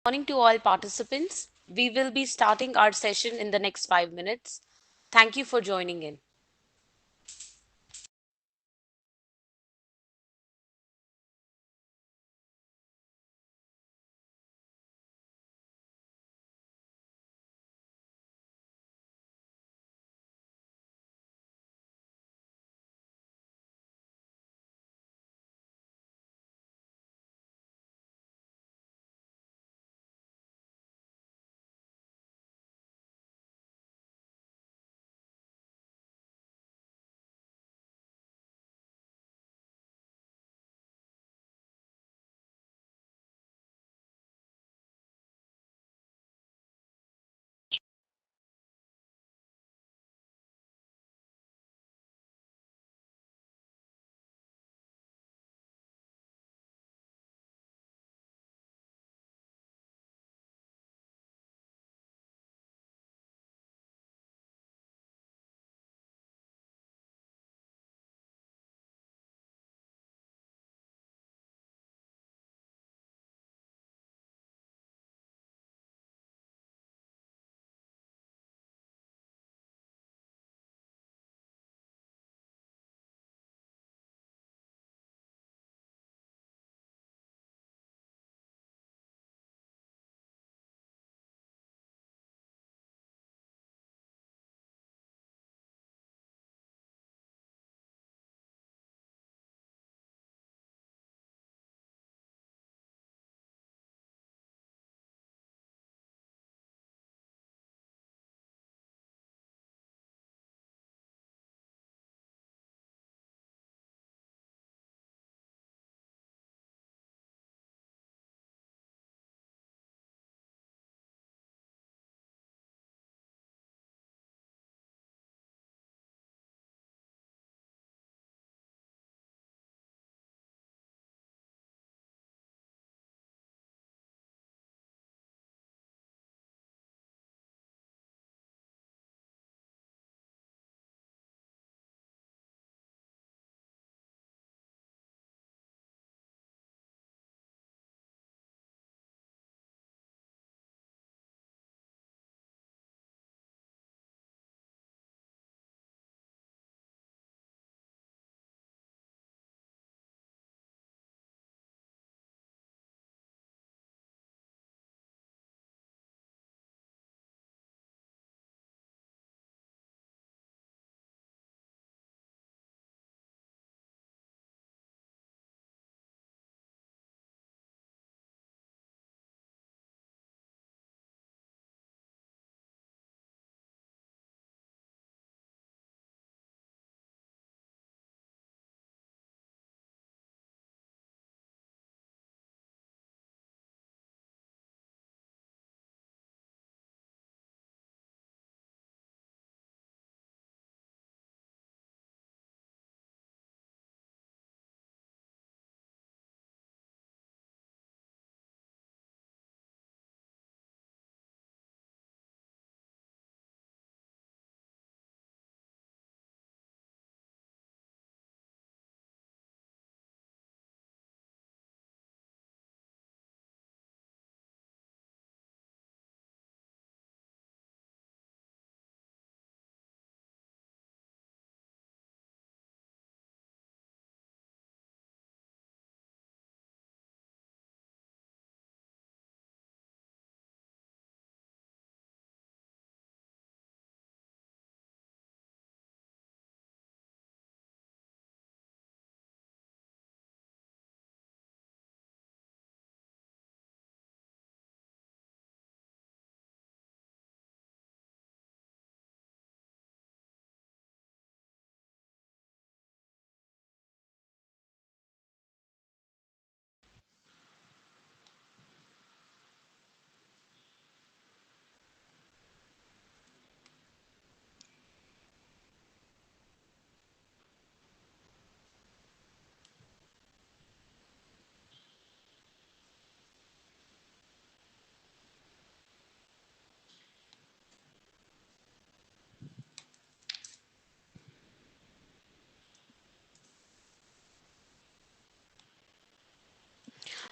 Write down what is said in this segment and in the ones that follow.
Morning to all participants. We will be starting our session in the next 5 minutes. Thank you for joining in.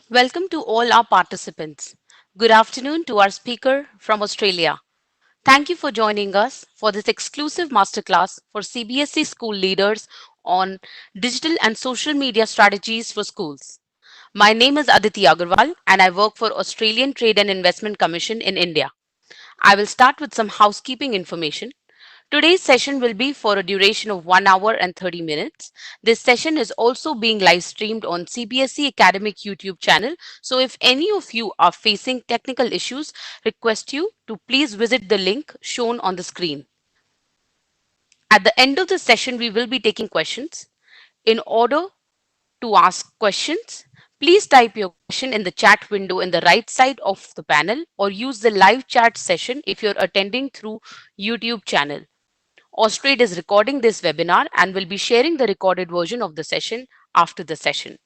Welcome to all our participants. Good afternoon to our speaker from Australia. Thank you for joining us for this exclusive masterclass for CBSE school leaders on digital and social media strategies for schools. My name is Aditi Agarwal and I work for Australian Trade and Investment Commission in India. I will start with some housekeeping information. Today's session will be for a duration of 1 hour and 30 minutes. This session is also being live streamed on CBSE Academic YouTube channel. So if any of you are facing technical issues, request you to please visit the link shown on the screen. At the end of the session, we will be taking questions. In order to ask questions, please type your question in the chat window in the right side of the panel or use the live chat session if you're attending through YouTube channel. Austrade is recording this webinar and will be sharing the recorded version of the session after the session.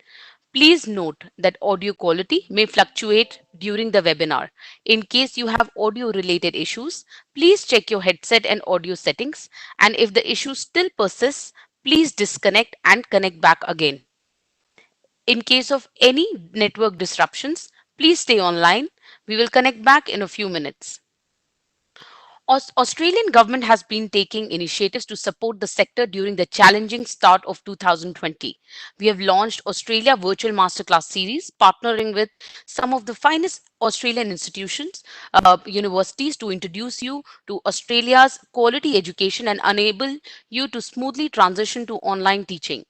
Please note that audio quality may fluctuate during the webinar. In case you have audio related issues, please check your headset and audio settings. And if the issue still persists, please disconnect and connect back again. In case of any network disruptions, please stay online. We will connect back in a few minutes. Australian government has been taking initiatives to support the sector during the challenging start of 2020. We have launched Australia Virtual Masterclass Series, partnering with some of the finest Australian institutions, universities to introduce you to Australia's quality education and enable you to smoothly transition to online teaching.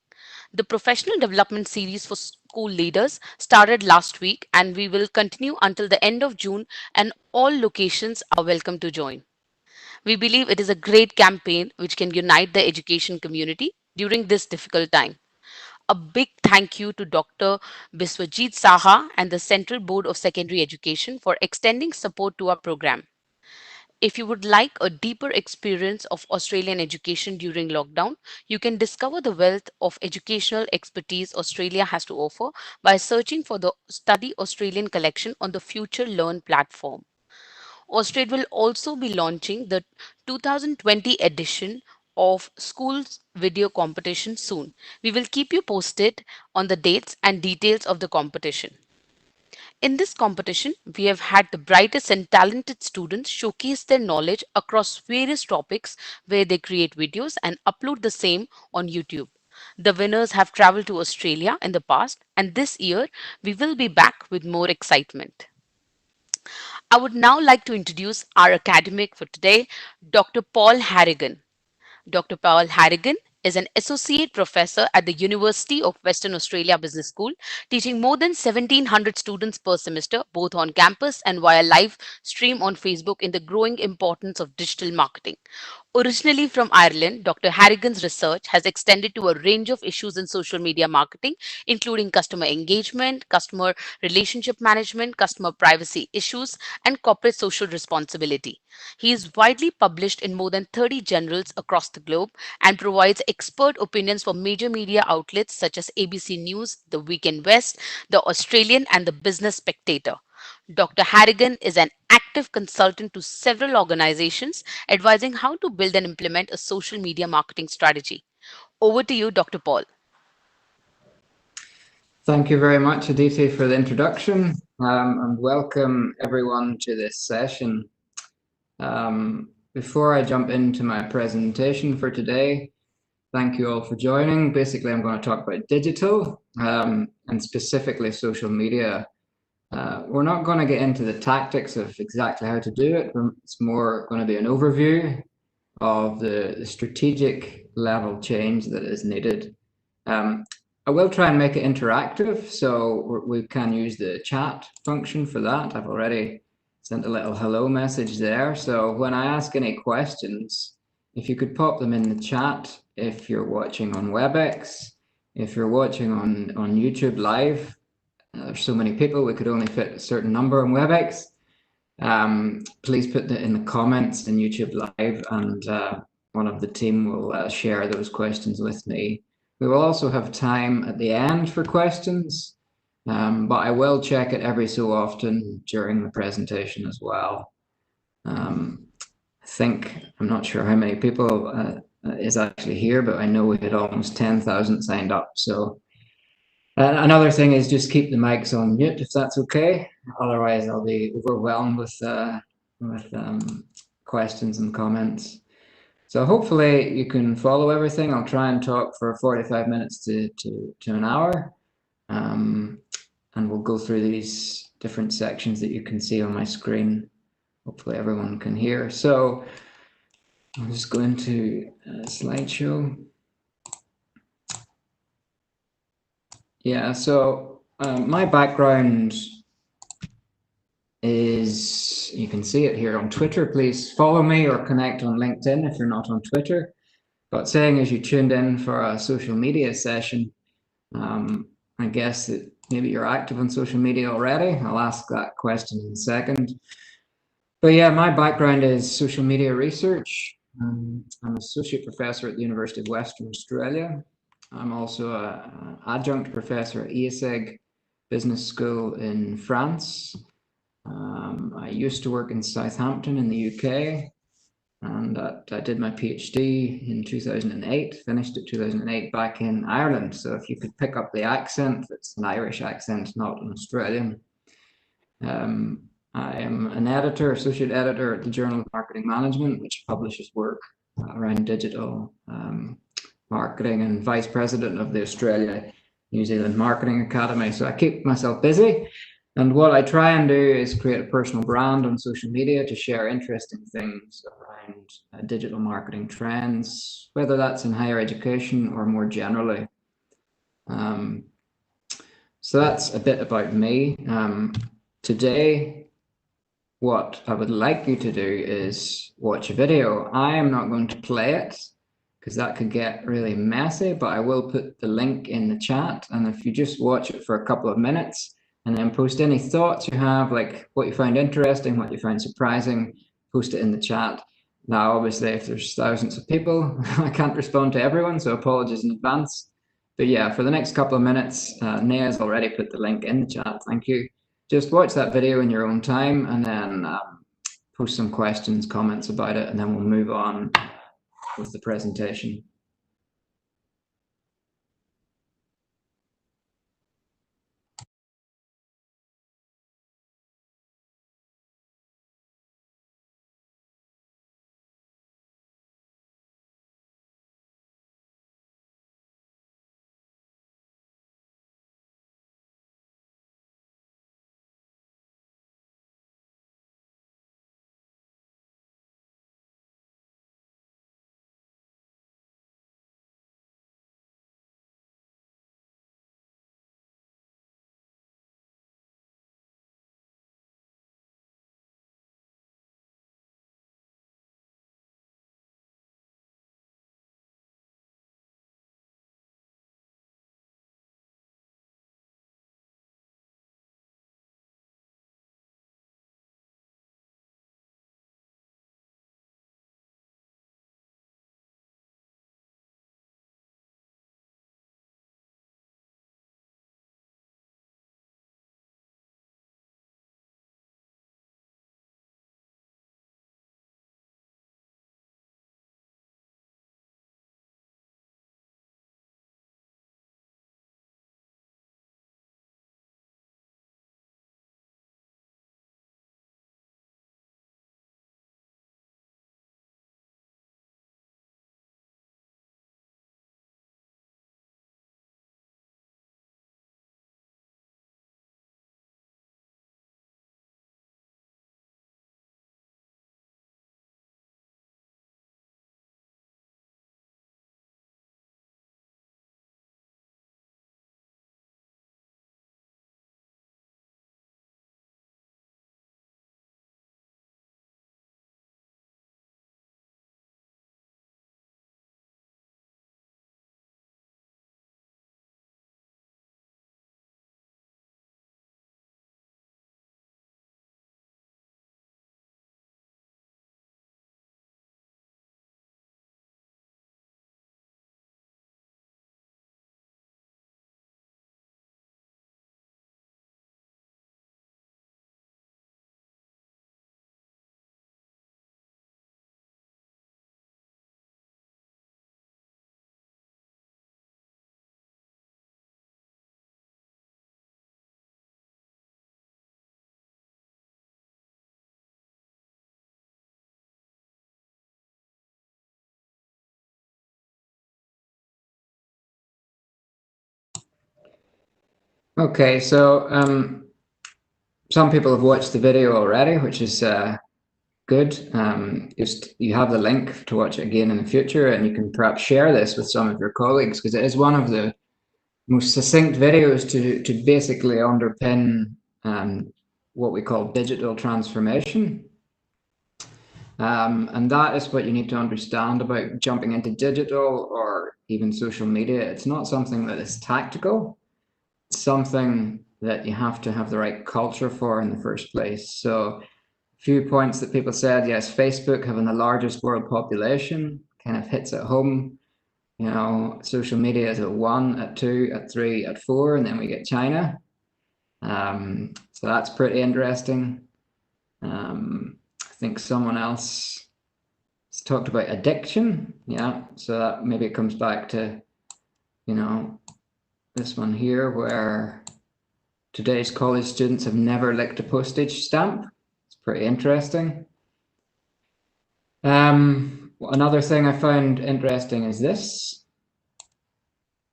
The professional development series for school leaders started last week and we will continue until the end of June, and all locations are welcome to join. We believe it is a great campaign which can unite the education community during this difficult time. A big thank you to Dr. Biswajit Saha and the Central Board of Secondary Education for extending support to our program. If you would like a deeper experience of Australian education during lockdown, you can discover the wealth of educational expertise Australia has to offer by searching for the Study Australian collection on the Future Learn platform. Austrade will also be launching the 2020 edition of Schools Video Competition soon. We will keep you posted on the dates and details of the competition. In this competition, we have had the brightest and talented students showcase their knowledge across various topics where they create videos and upload the same on YouTube. The winners have traveled to Australia in the past, and this year we will be back with more excitement. I would now like to introduce our academic for today, Dr. Paul Harrigan. Dr. Paul Harrigan is an associate professor at the University of Western Australia Business School, teaching more than 1,700 students per semester, both on campus and via live stream on Facebook in the growing importance of digital marketing. Originally from Ireland, Dr. Harrigan's research has extended to a range of issues in social media marketing, including customer engagement, customer relationship management, customer privacy issues, and corporate social responsibility. He is widely published in more than 30 journals across the globe and provides expert opinions for major media outlets such as ABC News, The Weekend West, The Australian, and The Business Spectator. Dr. Harrigan is an active consultant to several organizations, advising how to build and implement a social media marketing strategy. Over to you, Dr. Paul. Thank you very much, Aditi, for the introduction, and welcome everyone to this session. Before I jump into my presentation for today, thank you all for joining. Basically, I'm going to talk about digital and specifically social media. We're not going to get into the tactics of exactly how to do it. It's more going to be an overview of the strategic level change that is needed. I will try and make it interactive, so we can use the chat function for that. I've already sent a little hello message there. So when I ask any questions, if you could pop them in the chat, if you're watching on WebEx, if you're watching on YouTube Live, there's so many people, we could only fit a certain number on WebEx. Please put it in the comments in YouTube Live, and one of the team will share those questions with me. We will also have time at the end for questions, but I will check it every so often during the presentation as well. I'm not sure how many people is actually here, but I know we had almost 10,000 signed up. So Another thing is just keep the mics on mute if that's okay. Otherwise, I'll be overwhelmed with questions and comments. So hopefully you can follow everything. I'll try and talk for 45 minutes to an hour. And we'll go through these different sections that you can see on my screen. Hopefully everyone can hear. So I'll just go into a slideshow. Yeah, so my background is, you can see it here on Twitter. Please follow me or connect on LinkedIn if you're not on Twitter. But saying as you tuned in for a social media session, I guess that maybe you're active on social media already. I'll ask that question in a second. But yeah, my background is social media research. I'm an associate professor at the University of Western Australia. I'm also an adjunct professor at ESEG Business School in France. I used to work in Southampton in the UK, and I did my PhD in 2008, finished it 2008 back in Ireland. So if you could pick up the accent, it's an Irish accent, not an Australian. I am an editor, associate editor at the Journal of Marketing Management, which publishes work around digital marketing, and vice president of the Australia New Zealand Marketing Academy. So I keep myself busy. And what I try and do is create a personal brand on social media to share interesting things around digital marketing trends, whether that's in higher education or more generally. So that's a bit about me. Today, what I would like you to do is watch a video. I am not going to play it because that could get really messy, but I will put the link in the chat. And if you just watch it for a couple of minutes and then post any thoughts you have, like what you find interesting, what you find surprising, post it in the chat. Now, obviously, if there's thousands of people, I can't respond to everyone, so apologies in advance. But yeah, for the next couple of minutes, Nea's already put the link in the chat. Thank you. Just watch that video in your own time and then post some questions, comments about it, and then we'll move on with the presentation. Okay, so some people have watched the video already, which is good. Just you have the link to watch it again in the future, and you can perhaps share this with some of your colleagues, because it is one of the most succinct videos to basically underpin what we call digital transformation. And that is what you need to understand about jumping into digital or even social media. It's not something that is tactical. It's something that you have to have the right culture for in the first place. So a few points that people said, yes, Facebook having the largest world population kind of hits at home. You know, social media is at 1, at 2, at 3, at 4, and then we get China. So that's pretty interesting. I think someone else talked about addiction. Yeah, so that maybe it comes back to, you know, this one here where today's college students have never licked a postage stamp. It's pretty interesting. Another thing I found interesting is this.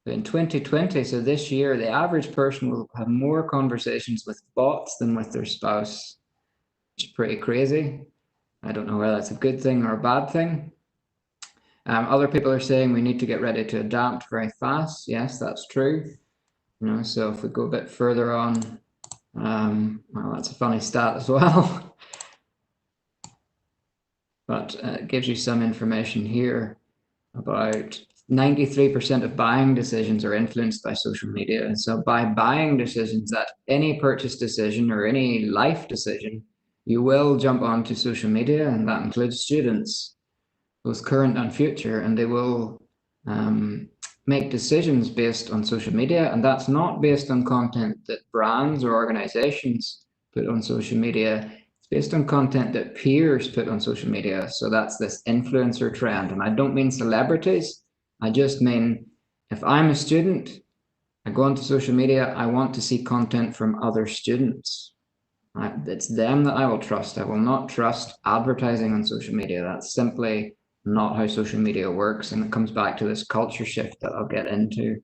In 2020, so this year, the average person will have more conversations with bots than with their spouse, which is pretty crazy. I don't know whether that's a good thing or a bad thing. Other people are saying we need to get ready to adapt very fast. Yes, that's true. You know, so if we go a bit further on, well, that's a funny stat as well. But it gives you some information here about 93% of buying decisions are influenced by social media. And so by buying decisions, that any purchase decision or any life decision, you will jump onto social media, and that includes students, both current and future, and they will make decisions based on social media. And that's not based on content that brands or organizations put on social media. It's based on content that peers put on social media. So that's this influencer trend. And I don't mean celebrities. I just mean if I'm a student, I go onto social media, I want to see content from other students. It's them that I will trust. I will not trust advertising on social media. That's simply not how social media works. And it comes back to this culture shift that I'll get into.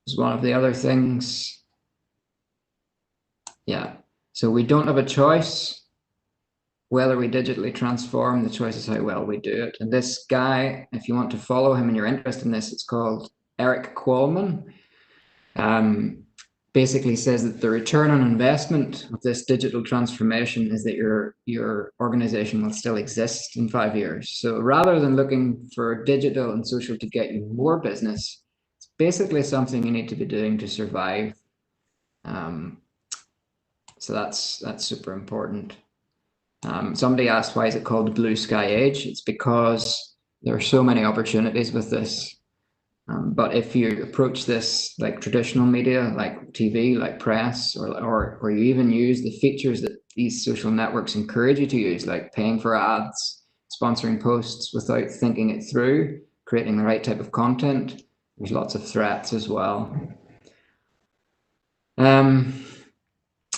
Is one of the other things. Yeah. So we don't have a choice whether we digitally transform. The choice is how well we do it. And this guy, if you want to follow him and you're interested in this, it's called Eric Qualman. Basically says that the return on investment of this digital transformation is that your organization will still exist in 5 years. So rather than looking for digital and social to get you more business, it's basically something you need to be doing to survive. So that's super important. Somebody asked, why is it called the blue sky age? It's because there are so many opportunities with this. But if you approach this like traditional media, like TV, like press, or you even use the features that these social networks encourage you to use, like paying for ads, sponsoring posts without thinking it through, creating the right type of content, there's lots of threats as well.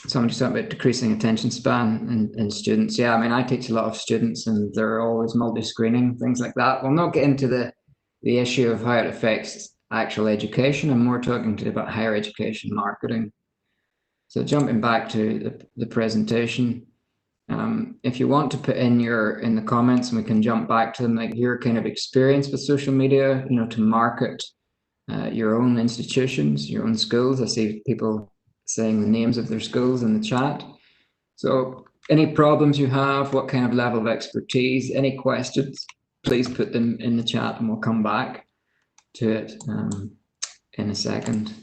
Somebody's talking about decreasing attention span in students. Yeah, I mean, I teach a lot of students and they're always multi-screening, things like that. We'll not get into the issue of how it affects actual education. I'm more talking to you about higher education marketing. So jumping back to the presentation, if you want to put in the comments, and we can jump back to them, like your kind of experience with social media, you know, to market your own institutions, your own schools. I see people saying the names of their schools in the chat. So any problems you have, what kind of level of expertise, any questions, please put them in the chat and we'll come back to it in a second.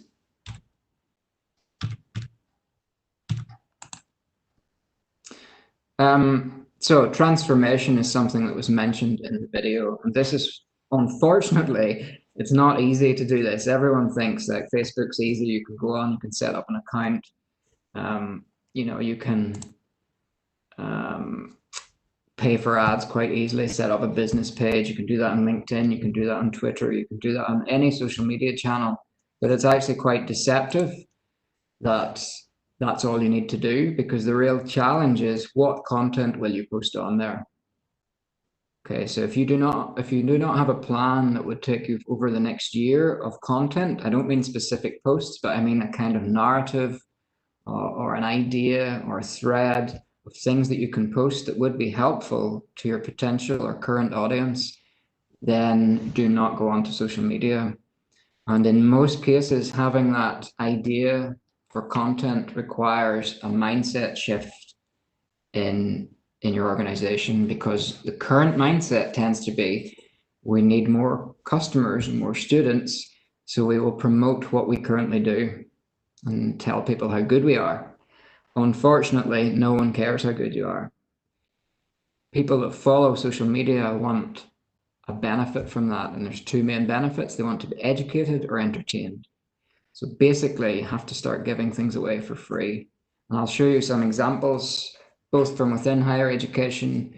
So transformation is something that was mentioned in the video, and this is, unfortunately, it's not easy to do this. Everyone thinks that Facebook's easy. You can go on, you can set up an account. You know, you can pay for ads quite easily, set up a business page. You can do that on LinkedIn. You can do that on Twitter. You can do that on any social media channel. But it's actually quite deceptive that that's all you need to do, because the real challenge is what content will you post on there? Okay, so if you do not have a plan that would take you over the next year of content, I don't mean specific posts, but I mean a kind of narrative or an idea or a thread of things that you can post that would be helpful to your potential or current audience, then do not go onto social media. And in most cases, having that idea for content requires a mindset shift in your organization, because the current mindset tends to be we need more customers and more students, so we will promote what we currently do and tell people how good we are. Unfortunately, no one cares how good you are. People that follow social media want a benefit from that, and there's two main benefits. They want to be educated or entertained. So basically, you have to start giving things away for free. And I'll show you some examples, both from within higher education,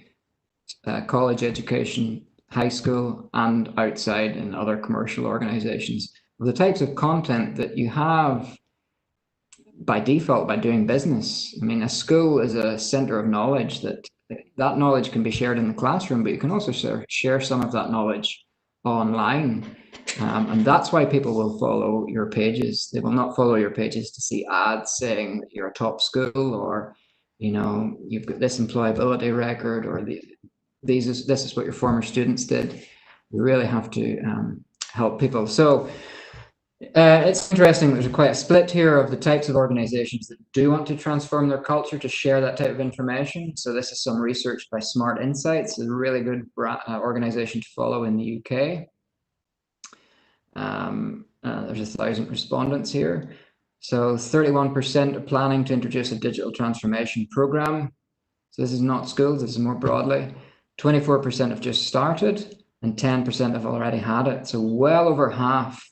college education, high school, and outside in other commercial organizations, the types of content that you have by default by doing business. I mean, a school is a center of knowledge. That knowledge can be shared in the classroom, but you can also share some of that knowledge online. And that's why people will follow your pages. They will not follow your pages to see ads saying that you're a top school, or you've got this employability record, or this is what your former students did. You really have to help people. So it's interesting. There's quite a split here of the types of organizations that do want to transform their culture to share that type of information. So this is some research by Smart Insights, a really good organization to follow in the UK. There's 1,000 respondents here. So 31% are planning to introduce a digital transformation program. So this is not schools, this is more broadly. 24% have just started, and 10% have already had it. So well over half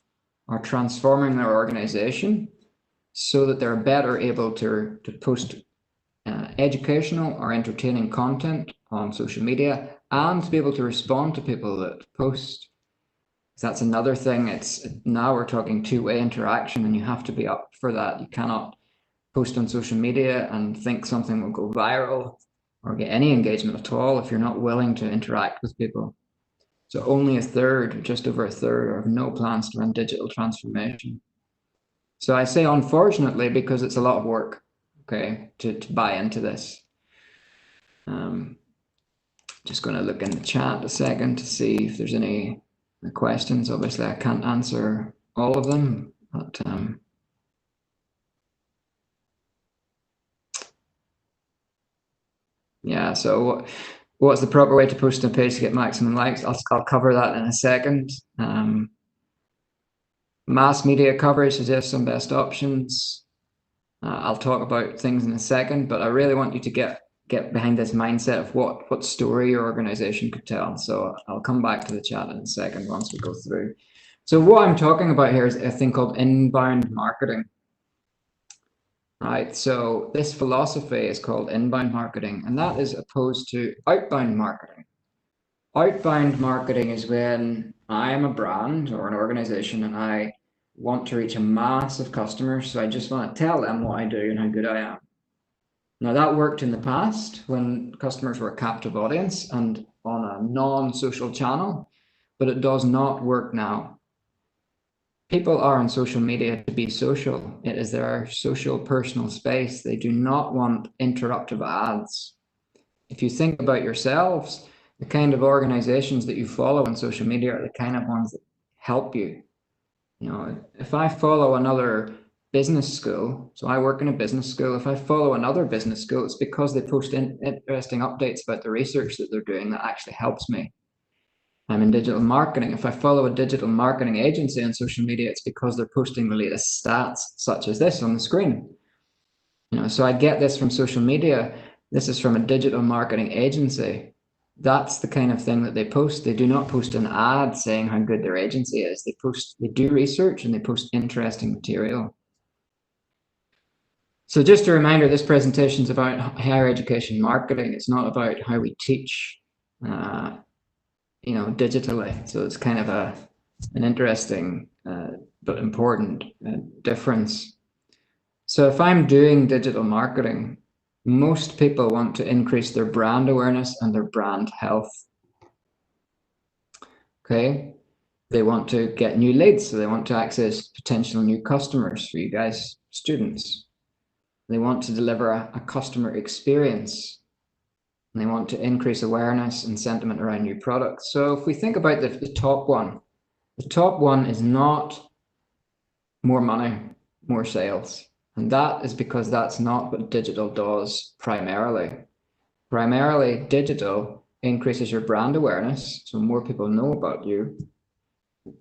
are transforming their organization so that they're better able to post educational or entertaining content on social media, and to be able to respond to people that post. That's another thing. It's now we're talking two-way interaction, and you have to be up for that. You cannot post on social media and think something will go viral or get any engagement at all if you're not willing to interact with people. So only a third, just over a third, have no plans to run digital transformation. So I say unfortunately because it's a lot of work, okay, to buy into this. Just going to look in the chat a second to see if there's any questions. Obviously, I can't answer all of them, but yeah, so what's the proper way to post a page to get maximum likes? I'll cover that in a second. Mass media coverage suggests some best options. I'll talk about things in a second, but I really want you to get behind this mindset of what story your organization could tell. So I'll come back to the chat in a second once we go through. So what I'm talking about here is a thing called inbound marketing. Right, so this philosophy is called inbound marketing, and that is opposed to outbound marketing. Outbound marketing is when I am a brand or an organization and I want to reach a mass of customers, so I just want to tell them what I do and how good I am. Now, that worked in the past when customers were a captive audience and on a non-social channel, but it does not work now. People are on social media to be social. It is their social personal space. They do not want interruptive ads. If you think about yourselves, the kind of organizations that you follow on social media are the kind of ones that help you. If I follow another business school, so I work in a business school, if I follow another business school, it's because they post interesting updates about the research that they're doing that actually helps me. I'm in digital marketing. If I follow a digital marketing agency on social media, it's because they're posting the latest stats, such as this on the screen. So I get this from social media. This is from a digital marketing agency. That's the kind of thing that they post. They do not post an ad saying how good their agency is. They do research and they post interesting material. So just a reminder, this presentation is about higher education marketing. It's not about how we teach, digitally. So it's kind of an interesting but important difference. So if I'm doing digital marketing, most people want to increase their brand awareness and their brand health. Okay. They want to get new leads, so they want to access potential new customers for you guys, students. They want to deliver a customer experience. And they want to increase awareness and sentiment around new products. So if we think about the top one is not more money, more sales. And that is because that's not what digital does primarily. Primarily, digital increases your brand awareness, so more people know about you.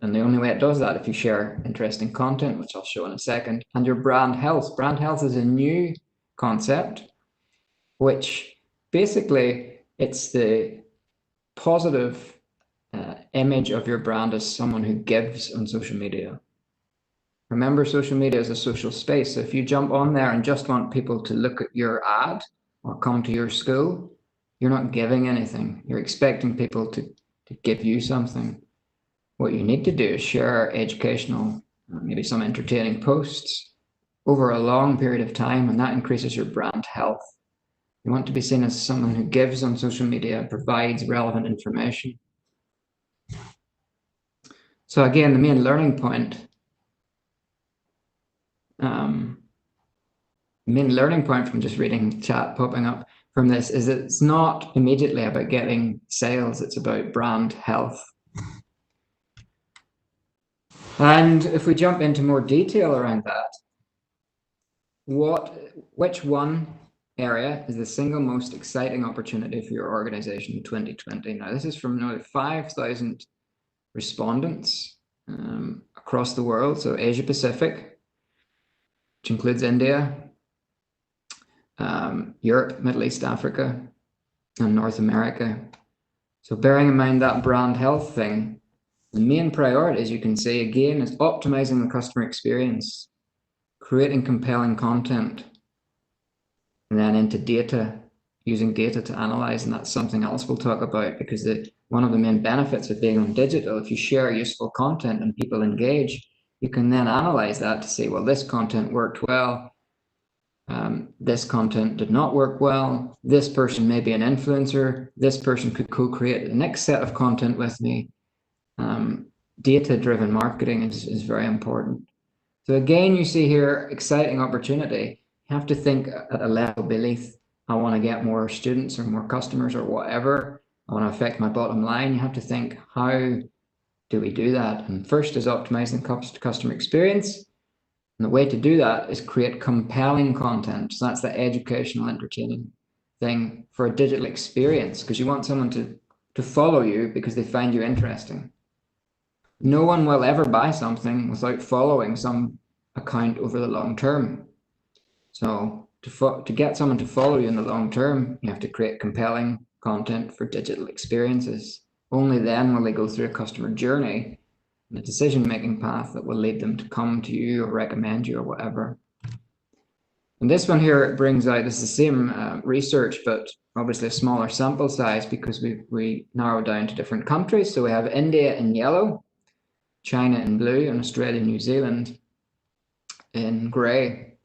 And the only way it does that if you share interesting content, which I'll show in a second, and your brand health. Brand health is a new concept, which basically it's the positive image of your brand as someone who gives on social media. Remember, social media is a social space. So if you jump on there and just want people to look at your ad or come to your school, you're not giving anything. You're expecting people to give you something. What you need to do is share educational, maybe some entertaining posts over a long period of time, and that increases your brand health. You want to be seen as someone who gives on social media and provides relevant information. So again, the main learning point from just reading the chat popping up from this is that it's not immediately about getting sales, it's about brand health. And if we jump into more detail around that, which one area is the single most exciting opportunity for your organization in 2020? Now, this is from nearly 5,000 respondents across the world, so Asia Pacific, which includes India, Europe, Middle East, Africa, and North America. So bearing in mind that brand health thing, the main priority, as you can see, again, is optimizing the customer experience, creating compelling content, and then into data, using data to analyze. And that's something else we'll talk about, because one of the main benefits of being on digital, if you share useful content and people engage, you can then analyze that to say, well, this content worked well. This content did not work well. This person may be an influencer. This person could co-create the next set of content with me. Data-driven marketing is very important. So again, you see here, exciting opportunity. You have to think at a level beneath, I want to get more students or more customers or whatever. I want to affect my bottom line. You have to think, how do we do that? And first is optimizing customer experience. And the way to do that is create compelling content. So that's the educational, entertaining thing for a digital experience, because you want someone to follow you because they find you interesting. No one will ever buy something without following some account over the long term. So to get someone to follow you in the long term, you have to create compelling content for digital experiences. Only then will they go through a customer journey and a decision-making path that will lead them to come to you or recommend you or whatever. And this one here, it brings out, this is the same research, but obviously a smaller sample size, because we narrow down to different countries. So we have India in yellow, China in blue, and Australia, New Zealand in grey.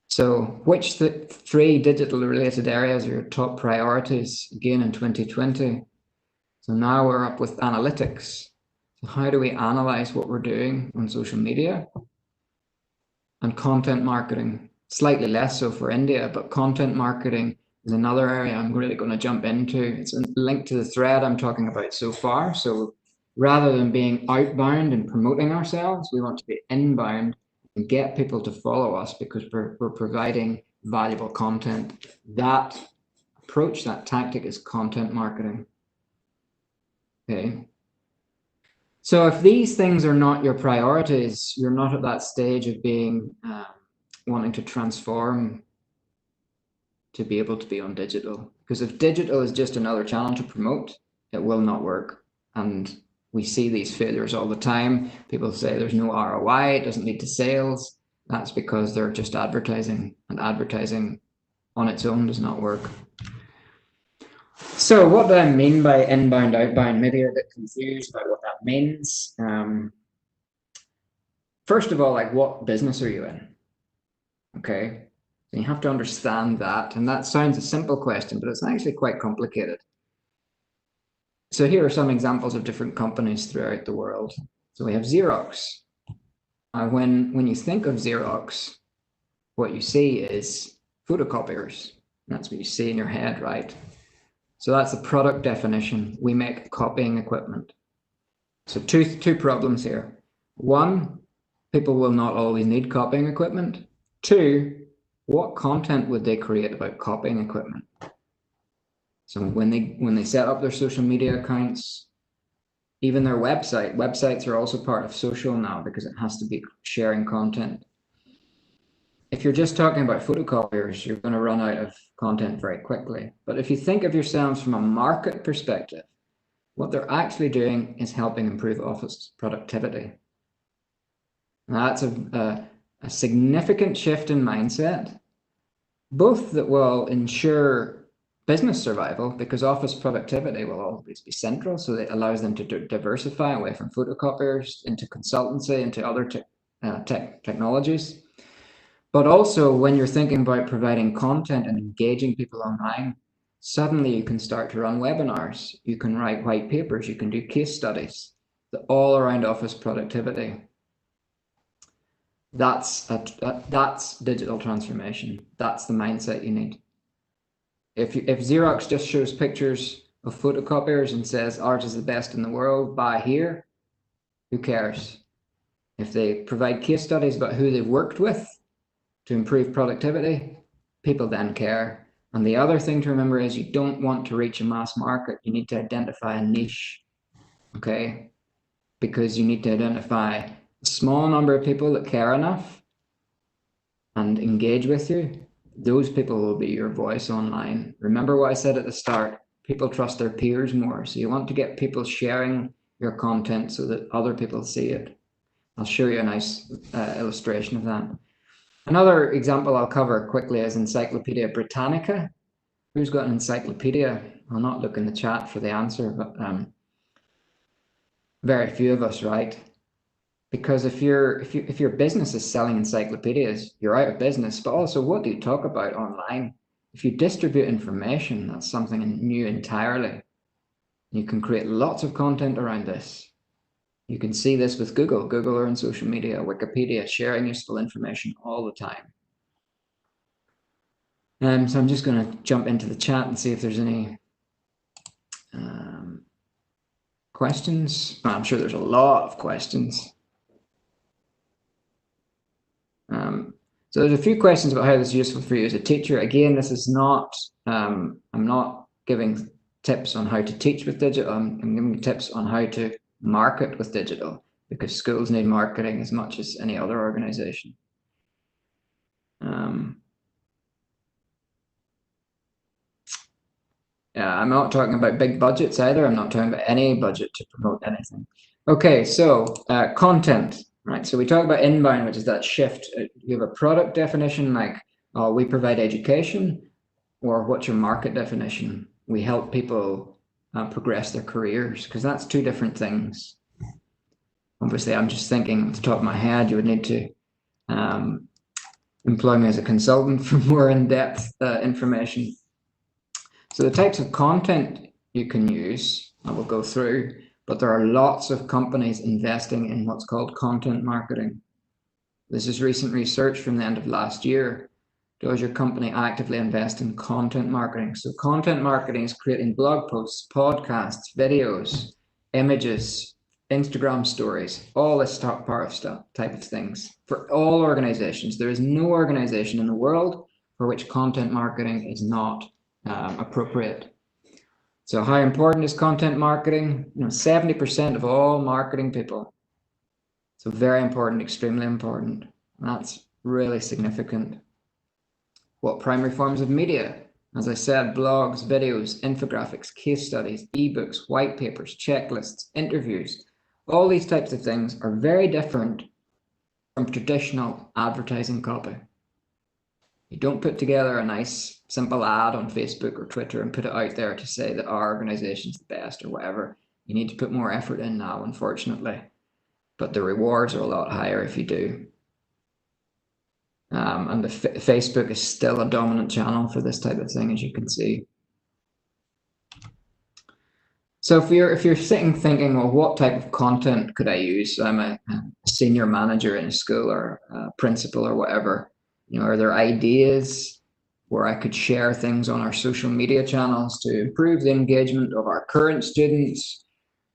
So which three digital related areas are your top priorities again in 2020? So now we're up with analytics. So how do we analyze what we're doing on social media? And content marketing, slightly less so for India, but content marketing is another area I'm really going to jump into. It's linked to the thread I'm talking about so far. So rather than being outbound and promoting ourselves, we want to be inbound and get people to follow us because we're providing valuable content. That approach, that tactic is content marketing. Okay. So if these things are not your priorities, you're not at that stage of being wanting to transform to be able to be on digital. Because if digital is just another channel to promote, it will not work. And we see these failures all the time. People say there's no ROI, it doesn't lead to sales. That's because they're just advertising, and advertising on its own does not work. So what do I mean by inbound, outbound? Maybe you're a bit confused about what that means. First of all, like, what business are you in? Okay, so you have to understand that. And that sounds a simple question, but it's actually quite complicated. So here are some examples of different companies throughout the world. So we have Xerox. When you think of Xerox, what you see is photocopiers. That's what you see in your head, right? So that's the product definition. We make copying equipment. So two problems here. One, people will not always need copying equipment. Two, what content would they create about copying equipment? So when they set up their social media accounts, even their websites are also part of social now because it has to be sharing content. If you're just talking about photocopiers, you're going to run out of content very quickly. But if you think of yourselves from a market perspective, what they're actually doing is helping improve office productivity. Now, that's a significant shift in mindset, both that will ensure business survival because office productivity will always be central. So it allows them to diversify away from photocopiers into consultancy, into other technologies. But also when you're thinking about providing content and engaging people online, suddenly you can start to run webinars, you can write white papers, you can do case studies, all around office productivity. That's digital transformation. That's the mindset you need. If Xerox just shows pictures of photocopiers and says ours is the best in the world, buy here, who cares? If they provide case studies about who they've worked with to improve productivity, people then care. And the other thing to remember is you don't want to reach a mass market. You need to identify a niche, okay? Because you need to identify a small number of people that care enough and engage with you. Those people will be your voice online. Remember what I said at the start, people trust their peers more. So you want to get people sharing your content so that other people see it. I'll show you a nice illustration of that. Another example I'll cover quickly is Encyclopedia Britannica. Who's got an encyclopedia? I'll not look in the chat for the answer, but very few of us, right? Because if your business is selling encyclopedias, you're out of business. But also, what do you talk about online? If you distribute information, that's something new entirely. You can create lots of content around this. You can see this with Google. Google are on social media, Wikipedia, sharing useful information all the time. So I'm just going to jump into the chat and see if there's any questions. Well, I'm sure there's a lot of questions. So there's a few questions about how this is useful for you as a teacher. Again, this is not, I'm not giving tips on how to teach with digital. I'm giving tips on how to market with digital because schools need marketing as much as any other organization. Yeah, I'm not talking about big budgets either. I'm not talking about any budget to promote anything. Okay, so content, right? So we talk about inbound, which is that shift. You have a product definition like, we provide education, or what's your market definition? We help people progress their careers, because that's two different things. Obviously, I'm just thinking off the top of my head, you would need to employ me as a consultant for more in-depth information. So the types of content you can use, I will go through, but there are lots of companies investing in what's called content marketing. This is recent research from the end of last year. Does your company actively invest in content marketing? So content marketing is creating blog posts, podcasts, videos, images, Instagram stories, all this type of things for all organizations. There is no organization in the world for which content marketing is not appropriate. So how important is content marketing? 70% of all marketing people. So very important, extremely important. That's really significant. What primary forms of media? As I said, blogs, videos, infographics, case studies, ebooks, white papers, checklists, interviews. All these types of things are very different from traditional advertising copy. You don't put together a nice simple ad on Facebook or Twitter and put it out there to say that our organization's the best or whatever. You need to put more effort in now, unfortunately. But the rewards are a lot higher if you do. And the Facebook is still a dominant channel for this type of thing, as you can see. So if you're sitting thinking, well, what type of content could I use? So I'm a senior manager in a school or a principal or whatever. Are there ideas where I could share things on our social media channels to improve the engagement of our current students,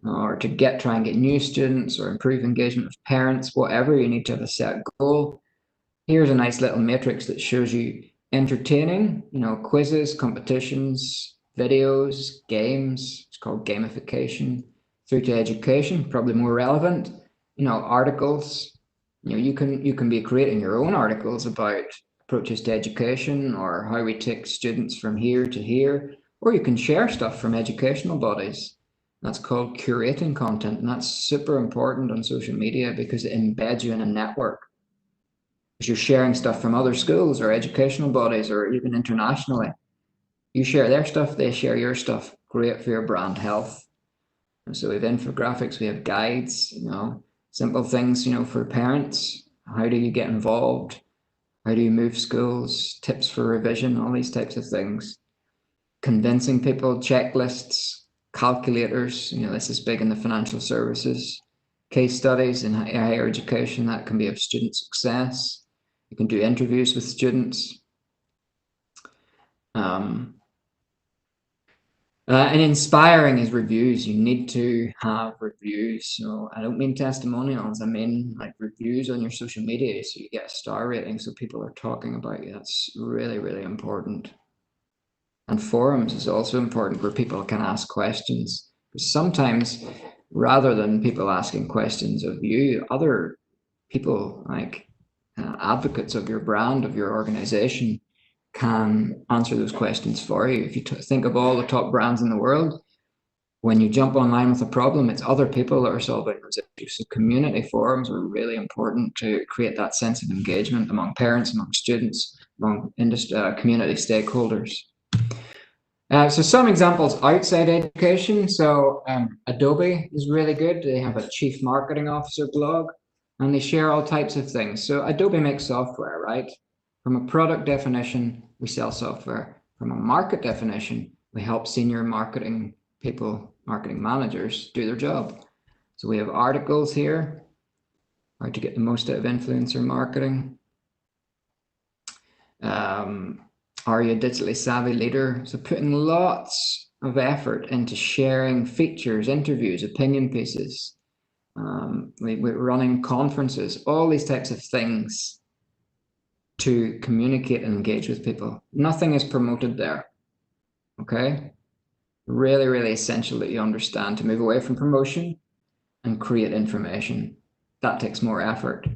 or to try and get new students, or improve engagement of parents? Whatever, you need to have a set goal. Here's a nice little matrix that shows you entertaining, quizzes, competitions, videos, games. It's called gamification, through to education, probably more relevant, articles. You can be creating your own articles about approaches to education, or how we take students from here to here, or you can share stuff from educational bodies. That's called curating content, and that's super important on social media because it embeds you in a network. You're sharing stuff from other schools or educational bodies or even internationally. You share their stuff, they share your stuff. Great for your brand health. And so we have infographics, we have guides, simple things, for parents. How do you get involved? How do you move schools? Tips for revision, all these types of things. Convincing people, checklists, calculators. This is big in the financial services. Case studies in higher education, that can be of student success. You can do interviews with students. And inspiring is reviews. You need to have reviews. So I don't mean testimonials. I mean like reviews on your social media, so you get a star rating, so people are talking about you. That's really, really important. And forums is also important, where people can ask questions. Because sometimes, rather than people asking questions of you, other people, like advocates of your brand, of your organization, can answer those questions for you. If you think of all the top brands in the world, when you jump online with a problem, it's other people that are solving those issues. So community forums are really important to create that sense of engagement among parents, among students, among community stakeholders. So some examples outside education. So Adobe is really good. They have a chief marketing officer blog, and they share all types of things. So Adobe makes software, right? From a product definition, we sell software. From a market definition, we help senior marketing people, marketing managers, do their job. So we have articles here, how to get the most out of influencer marketing. Are you a digitally savvy leader? So putting lots of effort into sharing features, interviews, opinion pieces. We're running conferences, all these types of things to communicate and engage with people. Nothing is promoted there. Okay? Really, really essential that you understand to move away from promotion and create information. That takes more effort.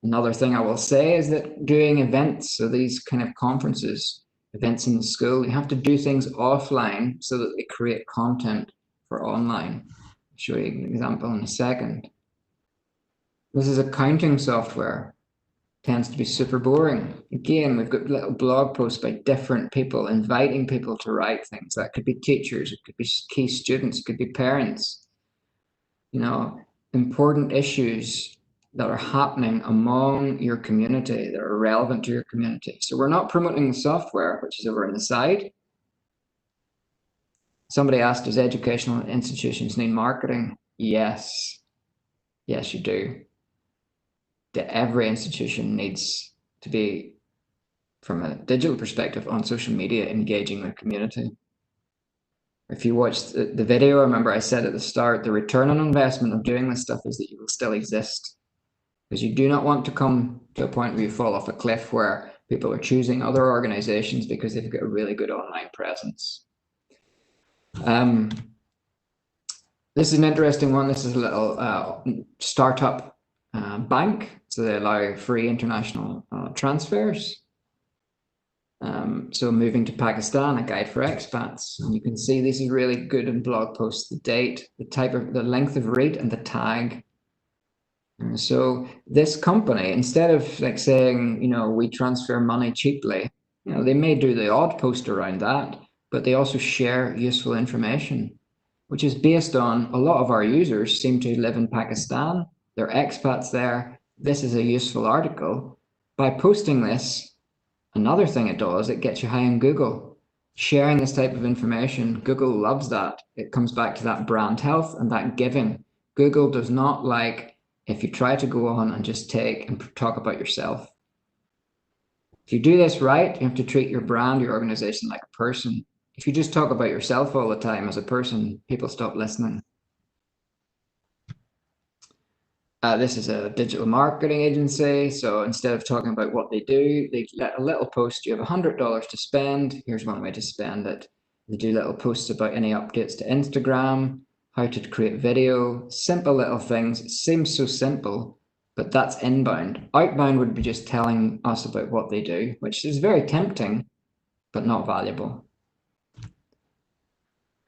Another thing I will say is that doing events, so these kind of conferences, events in the school, you have to do things offline so that they create content for online. I'll show you an example in a second. This is accounting software. Tends to be super boring. Again, we've got little blog posts by different people, inviting people to write things. That could be teachers, it could be key students, it could be parents. Important issues that are happening among your community, that are relevant to your community. So we're not promoting the software, which is over on the side. Somebody asked, does educational institutions need marketing? Yes. Yes, you do. Every institution needs to be, from a digital perspective, on social media, engaging their community. If you watch the video, remember I said at the start, the return on investment of doing this stuff is that you will still exist. Because you do not want to come to a point where you fall off a cliff where people are choosing other organizations because they've got a really good online presence. This is an interesting one. This is a little startup bank. So they allow free international transfers. So moving to Pakistan, a guide for expats. And you can see this is really good in blog posts, the date, the length of read, and the tag. And so this company, instead of like saying, we transfer money cheaply, they may do the odd post around that, but they also share useful information, which is based on a lot of our users seem to live in Pakistan. They're expats there. This is a useful article. By posting this, another thing it does, it gets you high in Google. sharing this type of information. Google loves that. It comes back to that brand health and that giving. Google does not like if you try to go on and just take and talk about yourself. If you do this right, you have to treat your brand, your organization like a person. If you just talk about yourself all the time as a person, people stop listening. This is a digital marketing agency. So instead of talking about what they do, they let a little post. You have $100 to spend. Here's one way to spend it. They do little posts about any updates to Instagram, how to create video, simple little things. It seems so simple, but that's inbound. Outbound would be just telling us about what they do, which is very tempting, but not valuable.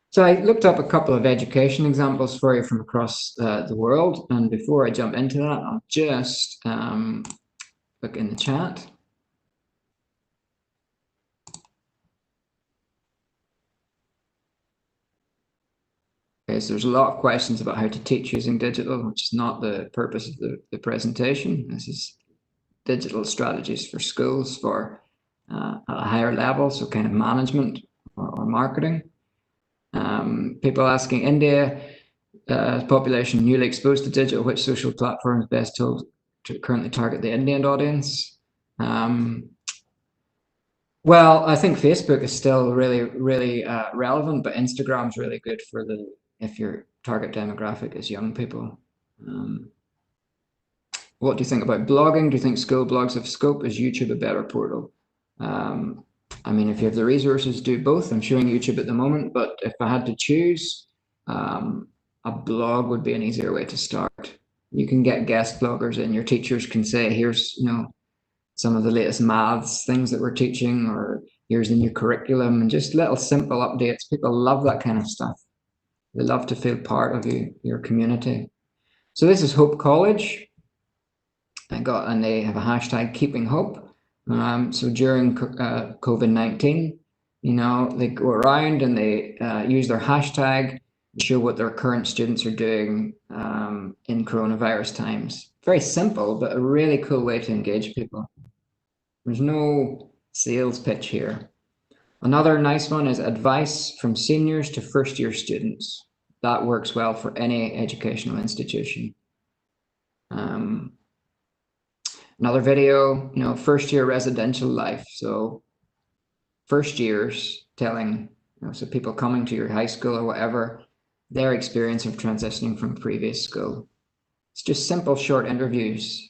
So I looked up a couple of education examples for you from across the world. And before I jump into that, I'll just look in the chat. Okay, so there's a lot of questions about how to teach using digital, which is not the purpose of the presentation. This is digital strategies for schools for at a higher level, so kind of management or marketing. People asking India, population newly exposed to digital, which social platform is best told to currently target the Indian audience? Well, I think Facebook is still really relevant, but Instagram's really good for if your target demographic is young people. What do you think about blogging? Do you think school blogs have scope? Is YouTube a better portal? I mean, if you have the resources, do both. I'm showing YouTube at the moment, but if I had to choose, a blog would be an easier way to start. You can get guest bloggers in. Your teachers can say, here's, some of the latest maths things that we're teaching, or here's the new curriculum, and just little simple updates. People love that kind of stuff. They love to feel part of your community. So this is Hope College. And they have a hashtag keeping hope. So during COVID-19, they go around and they use their hashtag to show what their current students are doing in coronavirus times. Very simple, but a really cool way to engage people. There's no sales pitch here. Another nice one is advice from seniors to first-year students. That works well for any educational institution. Another video, first-year residential life. So first years telling, so people coming to your high school or whatever, their experience of transitioning from previous school. It's just simple, short interviews.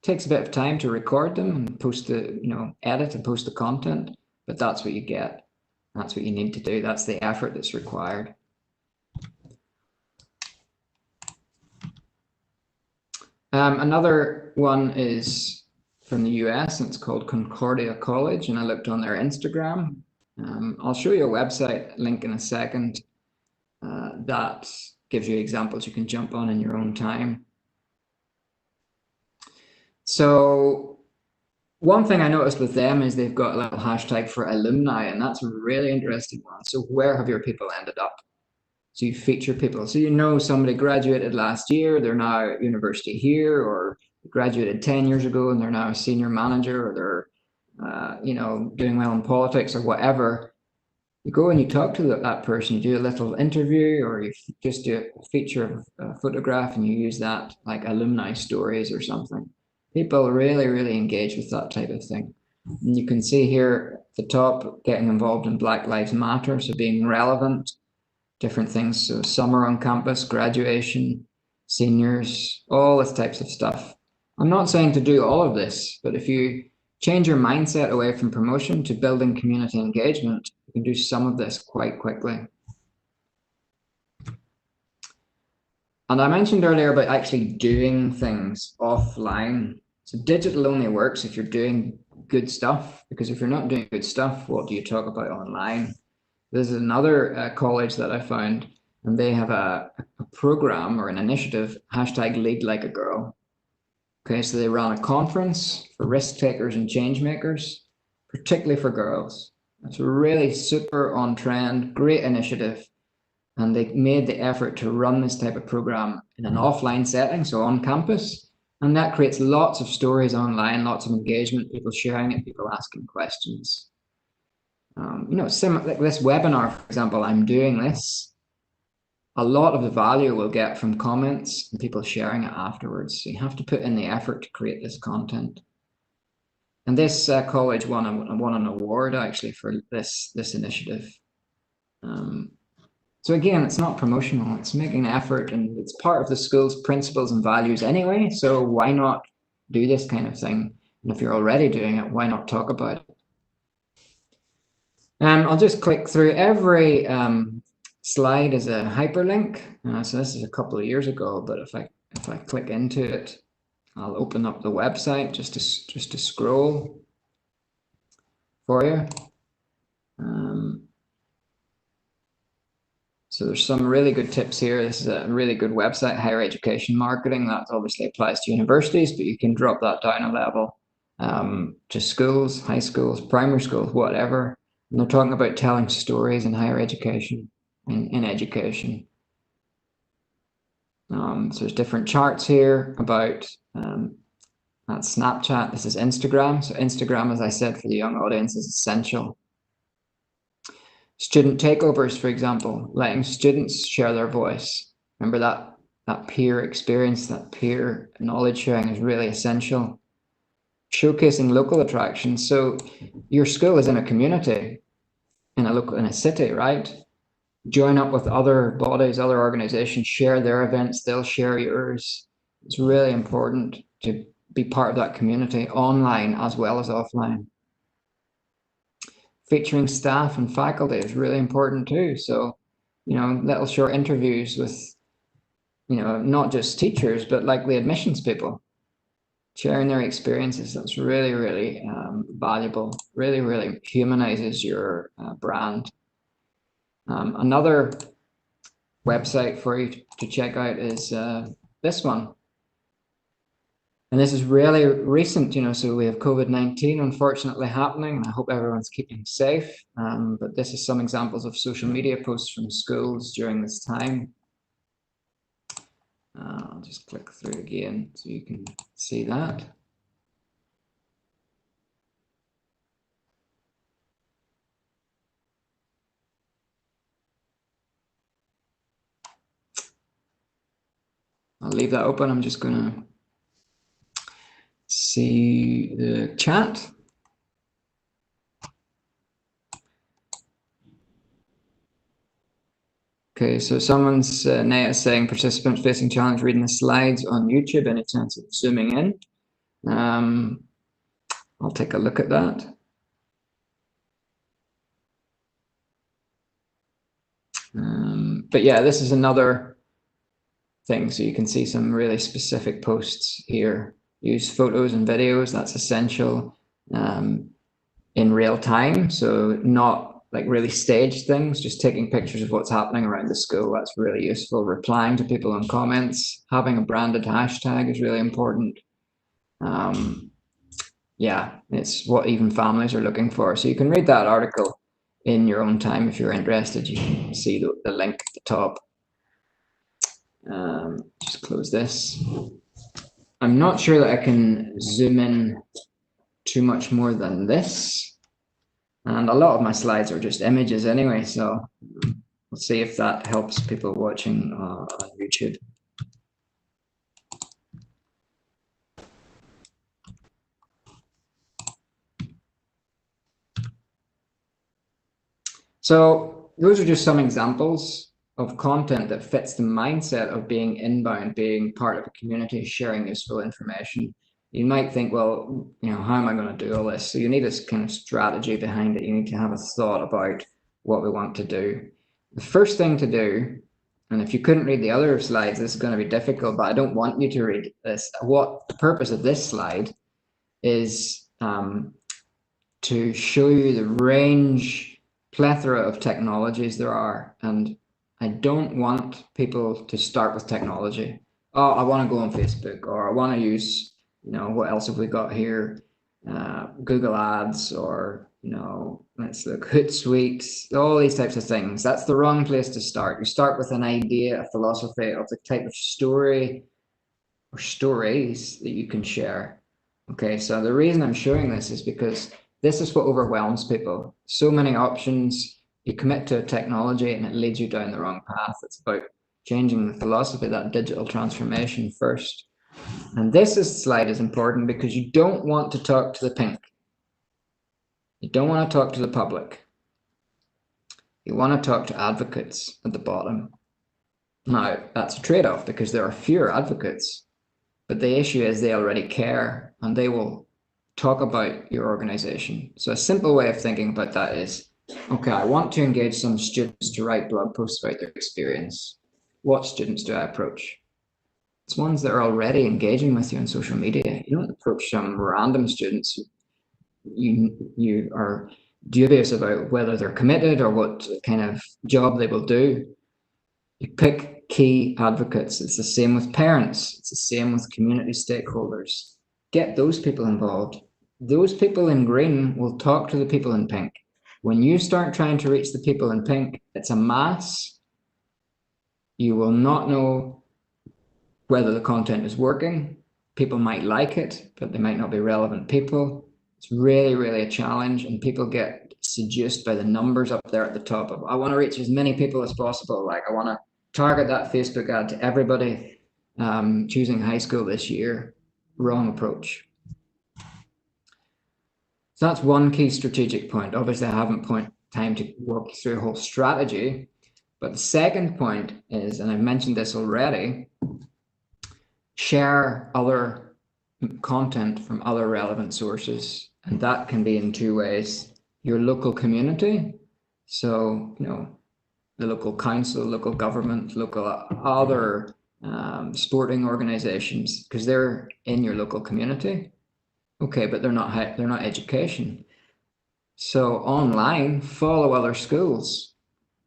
It takes a bit of time to record them and post edit and post the content, but that's what you get. That's what you need to do. That's the effort that's required. Another one is from the US, and it's called Concordia College, and I looked on their Instagram. I'll show you a website link in a second that gives you examples you can jump on in your own time. So one thing I noticed with them is they've got a little hashtag for alumni, and that's a really interesting one. So where have your people ended up? So you feature people. So somebody graduated last year, they're now at university here, or graduated 10 years ago and they're now a senior manager, or they're doing well in politics or whatever. You go and you talk to that person, you do a little interview, or you just do a feature of a photograph and you use that like alumni stories or something. People really engage with that type of thing. And you can see here at the top, getting involved in Black Lives Matter, so being relevant, different things. So summer on campus, graduation, seniors, all these types of stuff. I'm not saying to do all of this, but if you change your mindset away from promotion to building community engagement, you can do some of this quite quickly. And I mentioned earlier about actually doing things offline. So digital only works if you're doing good stuff, because if you're not doing good stuff, what do you talk about online? This is another college that I found, and they have a program or an initiative, hashtag Lead Like a Girl. Okay, so they ran a conference for risk takers and change makers, particularly for girls. It's really super on trend, great initiative. And they made the effort to run this type of program in an offline setting, so on campus. And that creates lots of stories online, lots of engagement, people sharing it, people asking questions. Like this webinar, for example, I'm doing this. A lot of the value we'll get from comments and people sharing it afterwards. So you have to put in the effort to create this content. And this college won an award actually for this initiative. So again, it's not promotional, it's making an effort, and it's part of the school's principles and values anyway. So why not do this kind of thing? And if you're already doing it, why not talk about it? I'll just click through every slide is a hyperlink. So this is a couple of years ago, but if I click into it, I'll open up the website just to scroll for you. So there's some really good tips here. This is a really good website, higher education marketing. That obviously applies to universities, but you can drop that down a level to schools, high schools, primary schools, whatever. And they're talking about telling stories in higher education, in education. So there's different charts here about that's Snapchat. This is Instagram. So Instagram, as I said, for the young audience is essential. Student takeovers, for example, letting students share their voice. Remember that peer experience, that peer knowledge sharing is really essential. Showcasing local attractions. So your school is in a community, in a city, right? Join up with other bodies, other organizations, share their events, they'll share yours. It's really important to be part of that community online as well as offline. Featuring staff and faculty is really important too. So, little short interviews with, not just teachers, but like the admissions people, sharing their experiences. That's really, really valuable, really, really humanizes your brand. Another website for you to check out is this one. And this is really recent, so we have COVID-19 unfortunately happening, and I hope everyone's keeping safe. But this is some examples of social media posts from schools during this time. I'll just click through again so you can see that. I'll leave that open. I'm just going to see the chat. Okay, so someone's Naya saying participants facing challenge reading the slides on YouTube. Any chance of zooming in? I'll take a look at that. But yeah, this is another thing. So you can see some really specific posts here. Use photos and videos, that's essential in real time. So not like really staged things, just taking pictures of what's happening around the school. That's really useful. Replying to people in comments, having a branded hashtag is really important. Yeah, it's what even families are looking for. So you can read that article in your own time if you're interested. You can see the link at the top. Just close this. I'm not sure that I can zoom in too much more than this. And a lot of my slides are just images anyway, so we'll see if that helps people watching on YouTube. So those are just some examples of content that fits the mindset of being inbound, being part of a community, sharing useful information. You might think, well, how am I going to do all this? So you need this kind of strategy behind it. You need to have a thought about what we want to do. The first thing to do, and if you couldn't read the other slides, this is going to be difficult, but I don't want you to read this. What the purpose of this slide is to show you the range, plethora of technologies there are. And I don't want people to start with technology. Oh, I want to go on Facebook, or I want to use, what else have we got here? Google Ads, or, let's look, Hootsuite, all these types of things. That's the wrong place to start. You start with an idea, a philosophy of the type of story or stories that you can share. Okay, so the reason I'm showing this is because This is what overwhelms people. So many options. You commit to a technology and it leads you down the wrong path. It's about changing the philosophy, that digital transformation first. And this slide is important because you don't want to talk to the pink. You don't want to talk to the public. You want to talk to advocates at the bottom. Now, that's a trade-off because there are fewer advocates, but the issue is they already care and they will talk about your organization. So a simple way of thinking about that is, okay, I want to engage some students to write blog posts about their experience. What students do I approach? It's ones that are already engaging with you on social media. You don't approach some random students you are dubious about whether they're committed or what kind of job they will do. You pick key advocates. It's the same with parents. It's the same with community stakeholders. Get those people involved. Those people in green will talk to the people in pink. When you start trying to reach the people in pink, it's a mass. You will not know whether the content is working. People might like it, but they might not be relevant people. It's really, really a challenge, and people get seduced by the numbers up there at the top of, I want to reach as many people as possible. Like, I want to target that Facebook ad to everybody choosing high school this year. Wrong approach. So that's one key strategic point. Obviously, I haven't time to walk you through a whole strategy, but the second point is, and I've mentioned this already, share other content from other relevant sources. And that can be in two ways. Your local community, so, the local council, local government, local other sporting organizations, because they're in your local community. Okay, but they're not education. So online, follow other schools,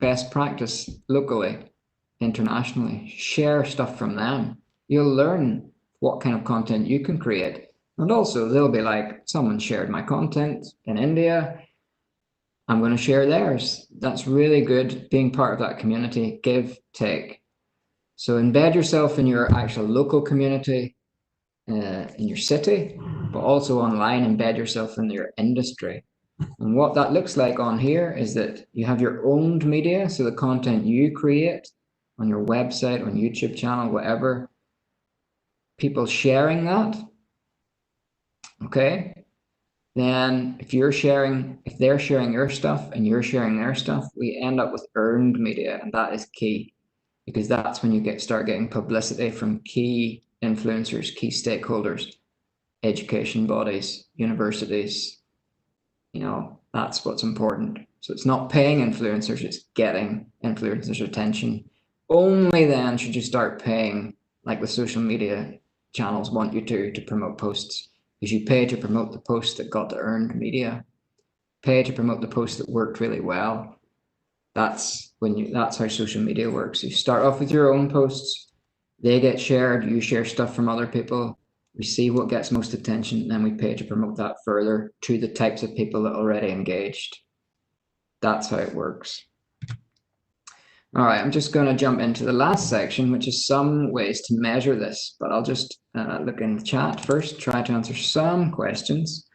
best practice locally, internationally, share stuff from them. You'll learn what kind of content you can create. And also they'll be like, someone shared my content in India, I'm going to share theirs. That's really good, being part of that community, give, take. So embed yourself in your actual local community, in your city, but also online, embed yourself in your industry. And what that looks like on here is that you have your owned media, so the content you create on your website, on YouTube channel, whatever, people sharing that, okay? Then if they're sharing your stuff and you're sharing their stuff, we end up with earned media, and that is key, because that's when you start getting publicity from key influencers, key stakeholders, education bodies, universities. That's what's important. So it's not paying influencers, it's getting influencers' attention. Only then should you start paying, like the social media channels want you to promote posts. Because you pay to promote the posts that got the earned media, pay to promote the posts that worked really well. That's how social media works. You start off with your own posts, they get shared, you share stuff from other people, we see what gets most attention, and then we pay to promote that further to the types of people that are already engaged. That's how it works. All right, I'm just going to jump into the last section, which is some ways to measure this, but I'll just look in the chat first, try to answer some questions.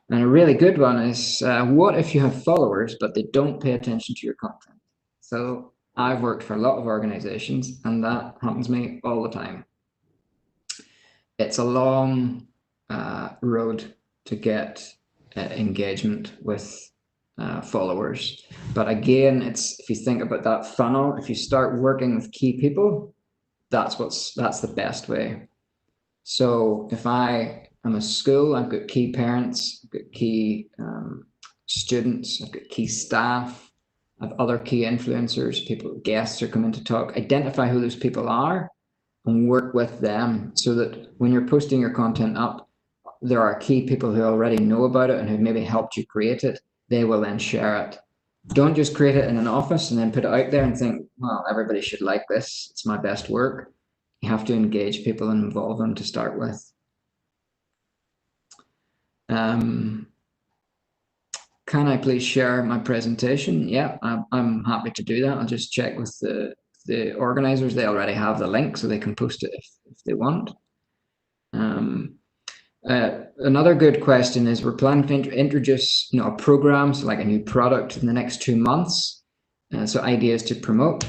And a really good one is, what if you have followers, but they don't pay attention to your content? So I've worked for a lot of organizations, and that happens to me all the time. It's a long road to get engagement with followers. But again, if you think about that funnel, if you start working with key people, that's the best way. So if I am a school, I've got key parents, I've got key students, I've got key staff, I have other key influencers, guests are coming to talk. Identify who those people are and work with them, so that when you're posting your content up, there are key people who already know about it and who maybe helped you create it. They will then share it. Don't just create it in an office and then put it out there and think, well, everybody should like this, it's my best work. You have to engage people and involve them to start with. Can I please share my presentation? Yeah, I'm happy to do that. I'll just check with the organizers. They already have the link, so they can post it if they want. Another good question is, we're planning to introduce, a program, so like a new product in the next 2 months. So ideas to promote.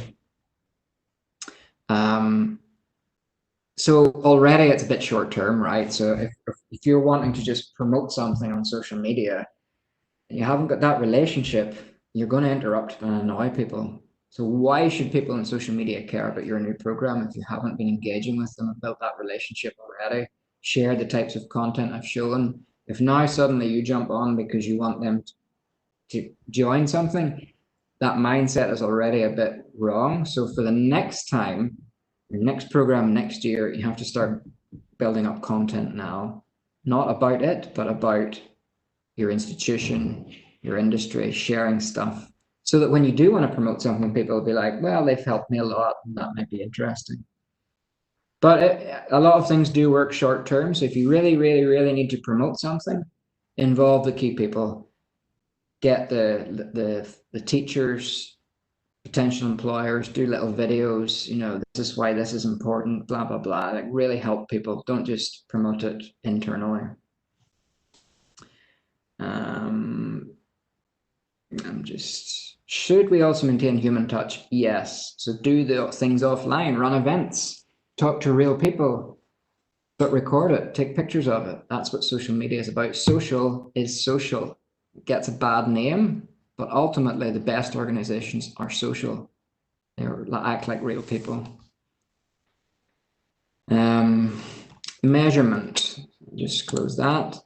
So already it's a bit short term, right? So if you're wanting to just promote something on social media and you haven't got that relationship, you're going to interrupt and annoy people. So why should people on social media care about your new program if you haven't been engaging with them and built that relationship already? Share the types of content I've shown. If now suddenly you jump on because you want them to join something, that mindset is already a bit wrong. So for the next time, your next program next year, you have to start building up content now, not about it, but about your institution, your industry, sharing stuff, so that when you do want to promote something, people will be like, well, they've helped me a lot, and that might be interesting. But a lot of things do work short term. So if you really, really, really need to promote something, involve the key people, get the teachers, potential employers, do little videos, this is why this is important, blah, blah, blah. Like, really help people. Don't just promote it internally. Should we also maintain human touch? Yes. So do the things offline, run events, talk to real people, but record it, take pictures of it. That's what social media is about. Social is social. It gets a bad name, but ultimately the best organizations are social. They act like real people. Measurement. Just close that.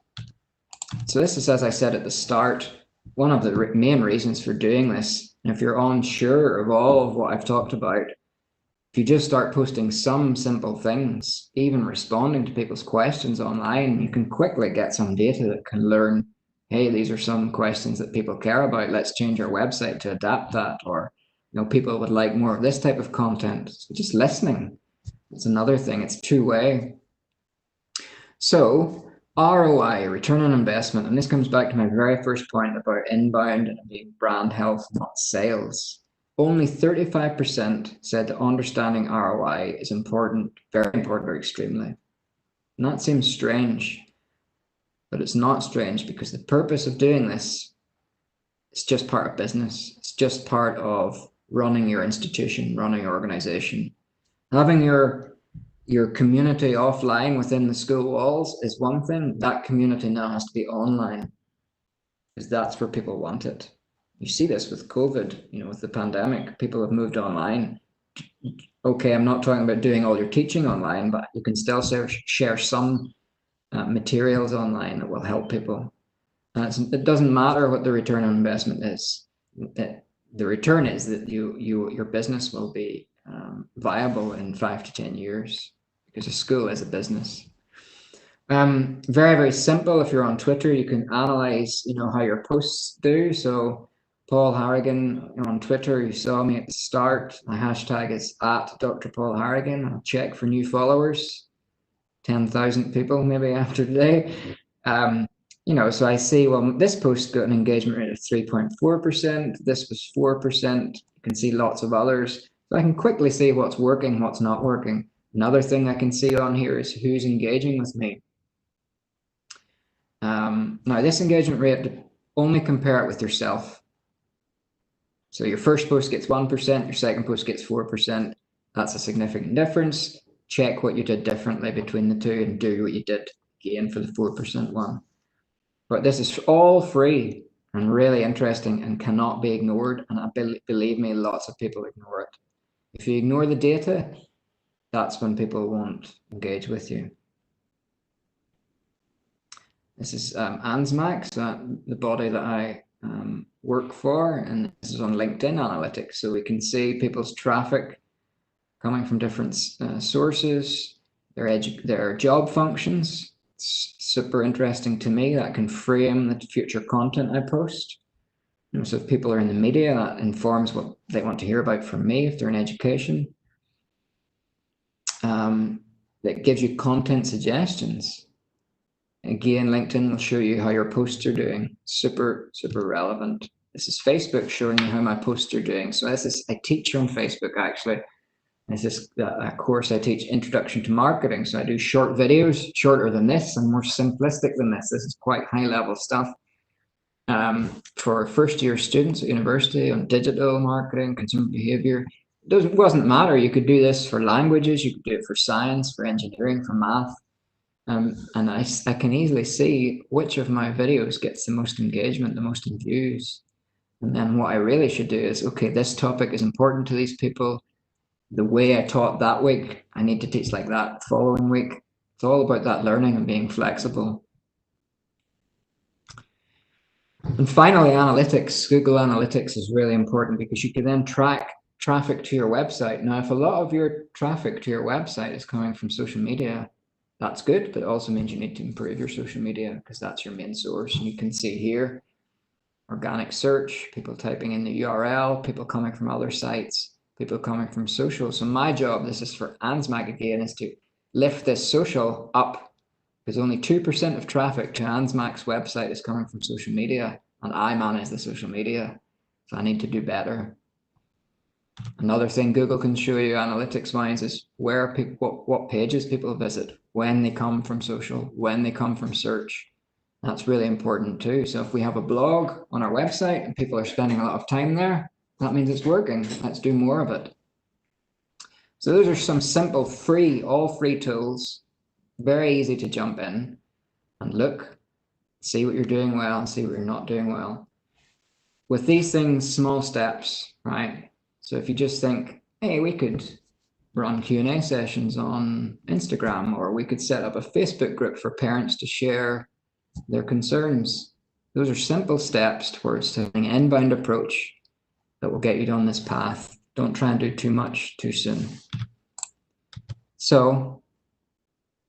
So this is, as I said at the start, one of the main reasons for doing this. And if you're unsure of all of what I've talked about, if you just start posting some simple things, even responding to people's questions online, you can quickly get some data that can learn, hey, these are some questions that people care about. Let's change our website to adapt that. Or, people would like more of this type of content. So just listening. It's another thing. It's two-way. So ROI, return on investment, and this comes back to my very first point about inbound and being brand health, not sales. Only 35% said that understanding ROI is important, very important, or extremely. And that seems strange, but it's not strange, because the purpose of doing this is just part of business. It's just part of running your institution, running your organization. Having your community offline within the school walls is one thing. That community now has to be online, because that's where people want it. You see this with COVID, with the pandemic, people have moved online. Okay, I'm not talking about doing all your teaching online, but you can still share some materials online that will help people. It doesn't matter what the return on investment is. The return is that your business will be viable in 5 to 10 years, because a school is a business. Very, very simple. If you're on Twitter, you can analyze, how your posts do. So Paul Harrigan on Twitter, you saw me at the start. My hashtag is @Dr. Paul Harrigan. I'll check for new followers. 10,000 people maybe after today. So I see, well, this post got an engagement rate of 3.4%. This was 4%. You can see lots of others. So I can quickly see what's working, what's not working. Another thing I can see on here is who's engaging with me. Now, this engagement rate, only compare it with yourself. So your first post gets 1%, your second post gets 4%. That's a significant difference. Check what you did differently between the two and do what you did again for the 4% one. But this is all free and really interesting and cannot be ignored. And believe me, lots of people ignore it. If you ignore the data, that's when people won't engage with you. This is ANSMAC, so the body that I work for, and this is on LinkedIn analytics. So we can see people's traffic coming from different sources, their job functions. It's super interesting to me. That can frame the future content I post. So if people are in the media, that informs what they want to hear about from me if they're in education. That gives you content suggestions. Again, LinkedIn will show you how your posts are doing. Super, super relevant. This is Facebook showing you how my posts are doing. So this is, I teach on Facebook actually. It's this a course I teach, Introduction to Marketing. So I do short videos, shorter than this and more simplistic than this. This is quite high level stuff for first year students at university on digital marketing, consumer behavior. It wasn't matter. You could do this for languages, you could do it for science, for engineering, for math. And I can easily see which of my videos gets the most engagement, the most views. And then what I really should do is, okay, this topic is important to these people. The way I taught that week, I need to teach like that the following week. It's all about that learning and being flexible. And finally, analytics. Google Analytics is really important because you can then track traffic to your website. Now, if a lot of your traffic to your website is coming from social media, that's good, but it also means you need to improve your social media because that's your main source. And you can see here organic search, people typing in the URL, people coming from other sites, people coming from social. So my job, this is for ANSMAC again, is to lift this social up because only 2% of traffic to ANSMAC's website is coming from social media, and I manage the social media, so I need to do better. Another thing Google can show you analytics-wise is where people, what pages people visit, when they come from social, when they come from search. That's really important too. So if we have a blog on our website and people are spending a lot of time there, that means it's working. Let's do more of it. So those are some simple, all free tools, very easy to jump in and look, see what you're doing well and see what you're not doing well. With these things, small steps, right? So if you just think, hey, we could run Q&A sessions on Instagram, or we could set up a Facebook group for parents to share their concerns. Those are simple steps towards an inbound approach that will get you down this path. Don't try and do too much too soon. So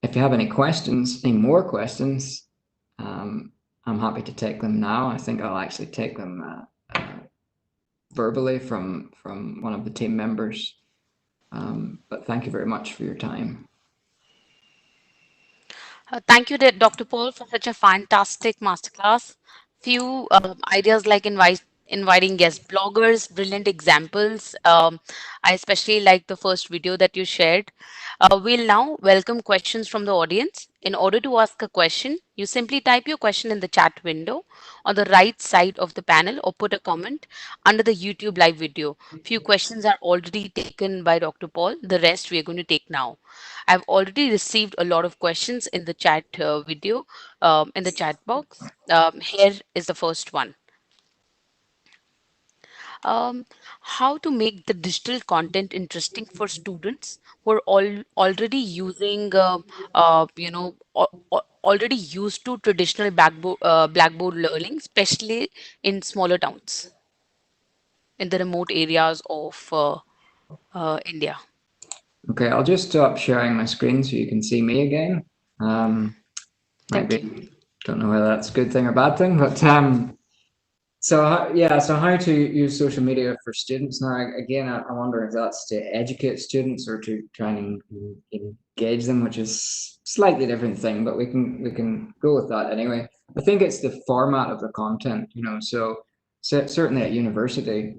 if you have any questions, any more questions, I'm happy to take them now. I think I'll actually take them verbally from one of the team members. But thank you very much for your time. Thank you, Dr. Paul, for such a fantastic masterclass. Few ideas like inviting guest bloggers, brilliant examples. I especially like the first video that you shared. We'll now welcome questions from the audience. In order to ask a question, you simply type your question in the chat window on the right side of the panel or put a comment under the YouTube live video. Few questions are already taken by Dr. Paul. The rest we are going to take now. I've already received a lot of questions in the chat video, in the chat box. Here is the first one. Um, how to make the digital content interesting for students who are already using, already used to traditional blackboard learning, especially in smaller towns, in the remote areas of India. Okay, I'll just stop sharing my screen so you can see me again. Might Thank you. be, don't know whether that's a good thing or bad thing, but so yeah, so how to use social media for students now? Again, I wonder if that's to educate students or to try and engage them, which is slightly different thing, but we can go with that anyway. I think it's the format of the content, So certainly at university,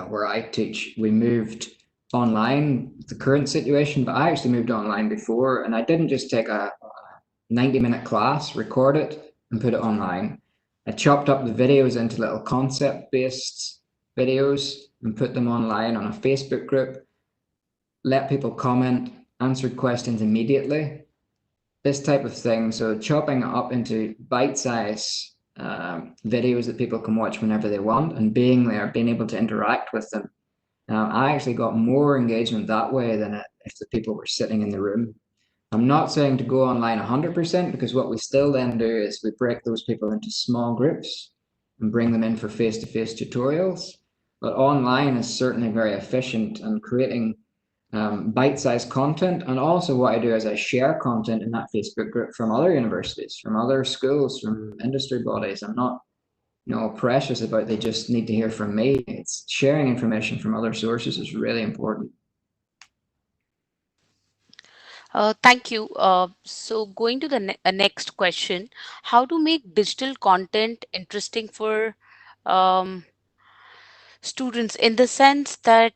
where I teach, we moved online. The current situation, but I actually moved online before, and I didn't just take a 90-minute class, record it, and put it online. I chopped up the videos into little concept-based videos and put them online on a Facebook group, let people comment, answered questions immediately, this type of thing. So chopping it up into bite-size videos that people can watch whenever they want and being there, being able to interact with them. I actually got more engagement that way than if the people were sitting in the room. I'm not saying to go online 100% because what we still then do is we break those people into small groups and bring them in for face-to-face tutorials. But online is certainly very efficient and creating bite-sized content. And also what I do is I share content in that Facebook group from other universities, from other schools, from industry bodies. I'm not precious about they just need to hear from me. It's sharing information from other sources is really important. Thank you. So going to the next question, how to make digital content interesting for um, students in the sense that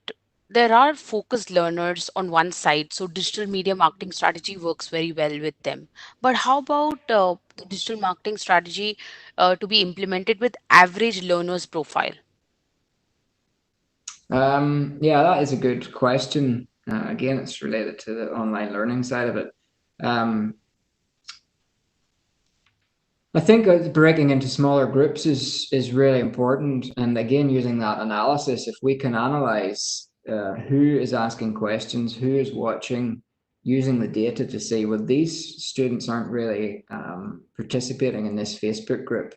There are focused learners on one side, so digital media marketing strategy works very well with them. But how about the digital marketing strategy to be implemented with average learners profile? Yeah, that is a good question. Again, it's related to the online learning side of it. Um, I think breaking into smaller groups is really important. And again, using that analysis, if we can analyze who is asking questions, who is watching, using the data to see, well, these students aren't really participating in this Facebook group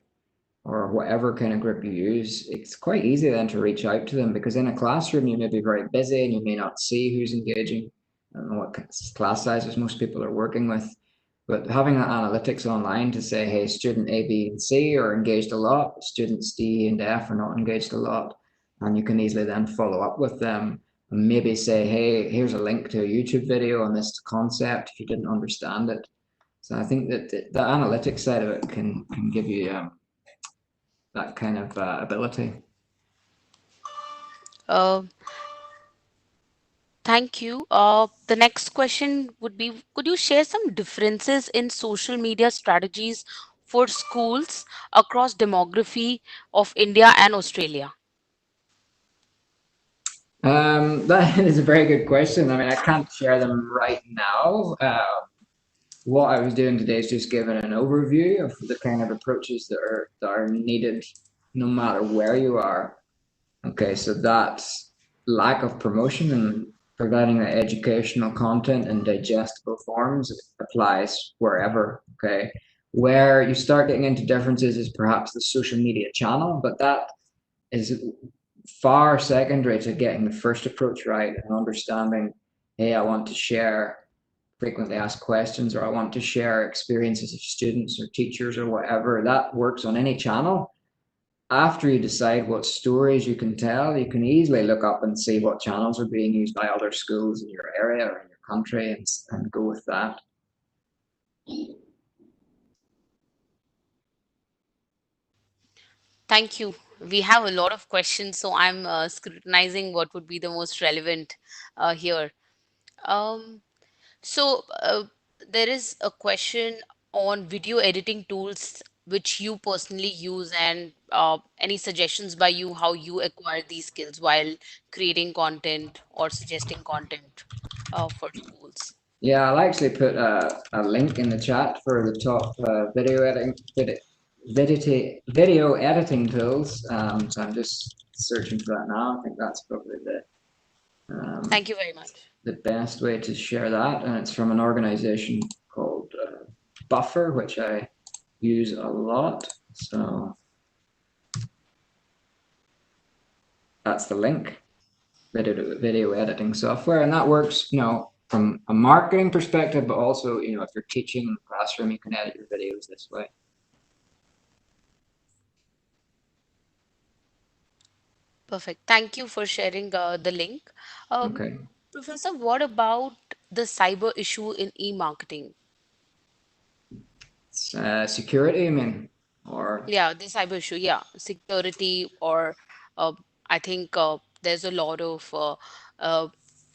or whatever kind of group you use, it's quite easy then to reach out to them, because in a classroom you may be very busy and you may not see who's engaging. I don't know what class sizes most people are working with, but having that analytics online to say, hey, student A, B, and C are engaged a lot, students D and F are not engaged a lot, and you can easily then follow up with them and maybe say, hey, here's a link to a YouTube video on this concept if you didn't understand it. So I think that the analytics side of it can give you that kind of ability. Uh, Thank you. The next question would be, could you share some differences in social media strategies for schools across demography of India and Australia? That is a very good question. I mean, I can't share them right now. What I was doing today is just giving an overview of the kind of approaches that are needed, no matter where you are. Okay, so that lack of promotion and providing the educational content in digestible forms applies wherever. Okay, where you start getting into differences is perhaps the social media channel, but that is far secondary to getting the first approach right and understanding, hey, I want to share frequently asked questions, or I want to share experiences of students or teachers or whatever. That works on any channel. After you decide what stories you can tell, you can easily look up and see what channels are being used by other schools in your area or in your country, and go with that. Thank you. We have a lot of questions, so I'm scrutinizing what would be the most relevant here. Um, so there is a question on video editing tools which you personally use, and any suggestions by you how you acquire these skills while creating content or suggesting content for schools. Yeah, I'll actually put a link in the chat for the top video editing tools. So I'm just searching for that now. I think that's probably um, Thank you very much. the best way to share that, and it's from an organization called Buffer, which I use a lot. So that's the link, video editing software, and that works, from a marketing perspective, but also, if you're teaching in the classroom, you can edit your videos this way. Perfect. Thank you for sharing the link. Um, Okay. Professor, what about the cyber issue in e-marketing? Security, I mean, or Yeah, the cyber issue. Yeah, security, or uh, I think there's a uh,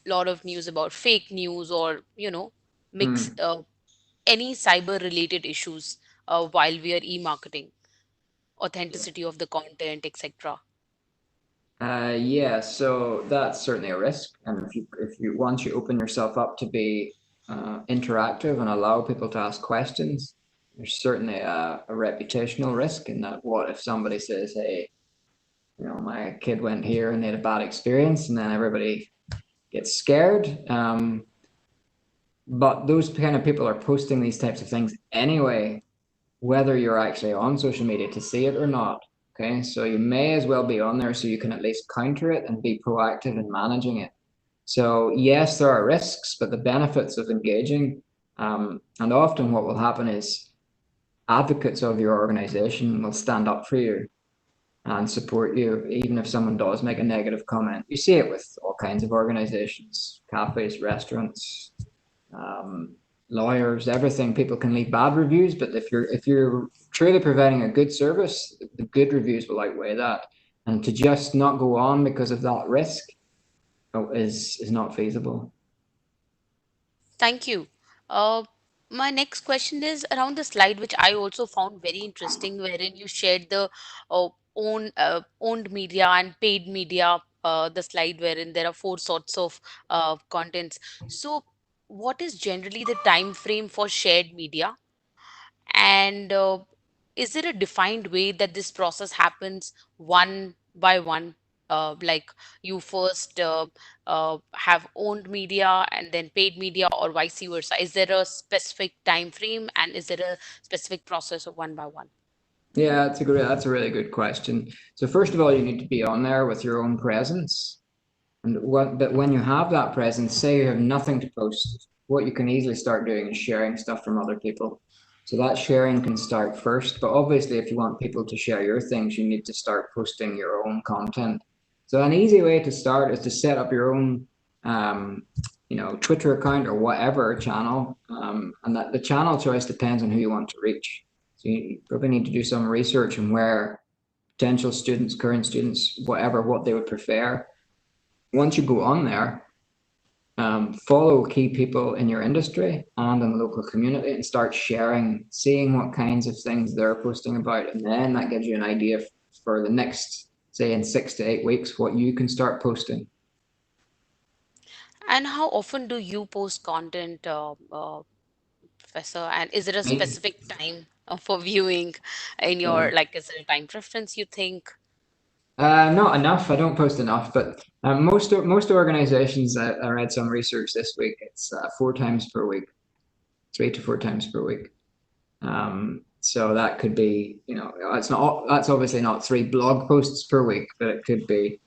lot of news about fake news, or mix hmm. any cyber related issues while we are e-marketing, authenticity of the content, etc. Yeah, so that's certainly a risk. And if you once you open yourself up to be interactive and allow people to ask questions, there's certainly a reputational risk in that. What if somebody says, "Hey, my kid went here and they had a bad experience," and then everybody gets scared. But those kind of people are posting these types of things anyway, whether you're actually on social media to see it or not. Okay, so you may as well be on there so you can at least counter it and be proactive in managing it. So, yes, there are risks, but the benefits of engaging, and often what will happen is advocates of your organization will stand up for you and support you, even if someone does make a negative comment. You see it with all kinds of organizations, cafes, restaurants, um, lawyers, everything. People can leave bad reviews, but if you're truly providing a good service, the good reviews will outweigh that. And to just not go on because of that risk, is not feasible. Thank you. Uh, my next question is around the slide, which I also found very interesting, wherein you shared the owned media and paid media. The slide wherein there are four sorts of contents. So, what is generally the time frame for shared media? And is there a defined way that this process happens one by one? Like you first have owned media and then paid media, or vice versa? Is there a specific time frame and is there a specific process of one by one? Yeah, that's a really good question. So first of all, you need to be on there with your own presence. But when you have that presence, say you have nothing to post, what you can easily start doing is sharing stuff from other people. So that sharing can start first, but obviously if you want people to share your things, you need to start posting your own content. So an easy way to start is to set up your own, um, Twitter account or whatever channel, and that the channel choice depends on who you want to reach. So you probably need to do some research on where potential students, current students, whatever, what they would prefer. Once you go on there, follow key people in your industry and in the local community and start sharing, seeing what kinds of things they're posting about. And then that gives you an idea for the next, say, in 6 to 8 weeks, what you can start posting. And how often do you post content, Professor? And is there a Right? specific time for viewing in your, Yeah. like, is there a time preference you think? Not enough. I don't post enough, but most organizations, I read some research this week. It's 4 times per week, 3 to 4 times per week. So that could be, it's not, that's obviously not 3 blog posts per week, but it could be,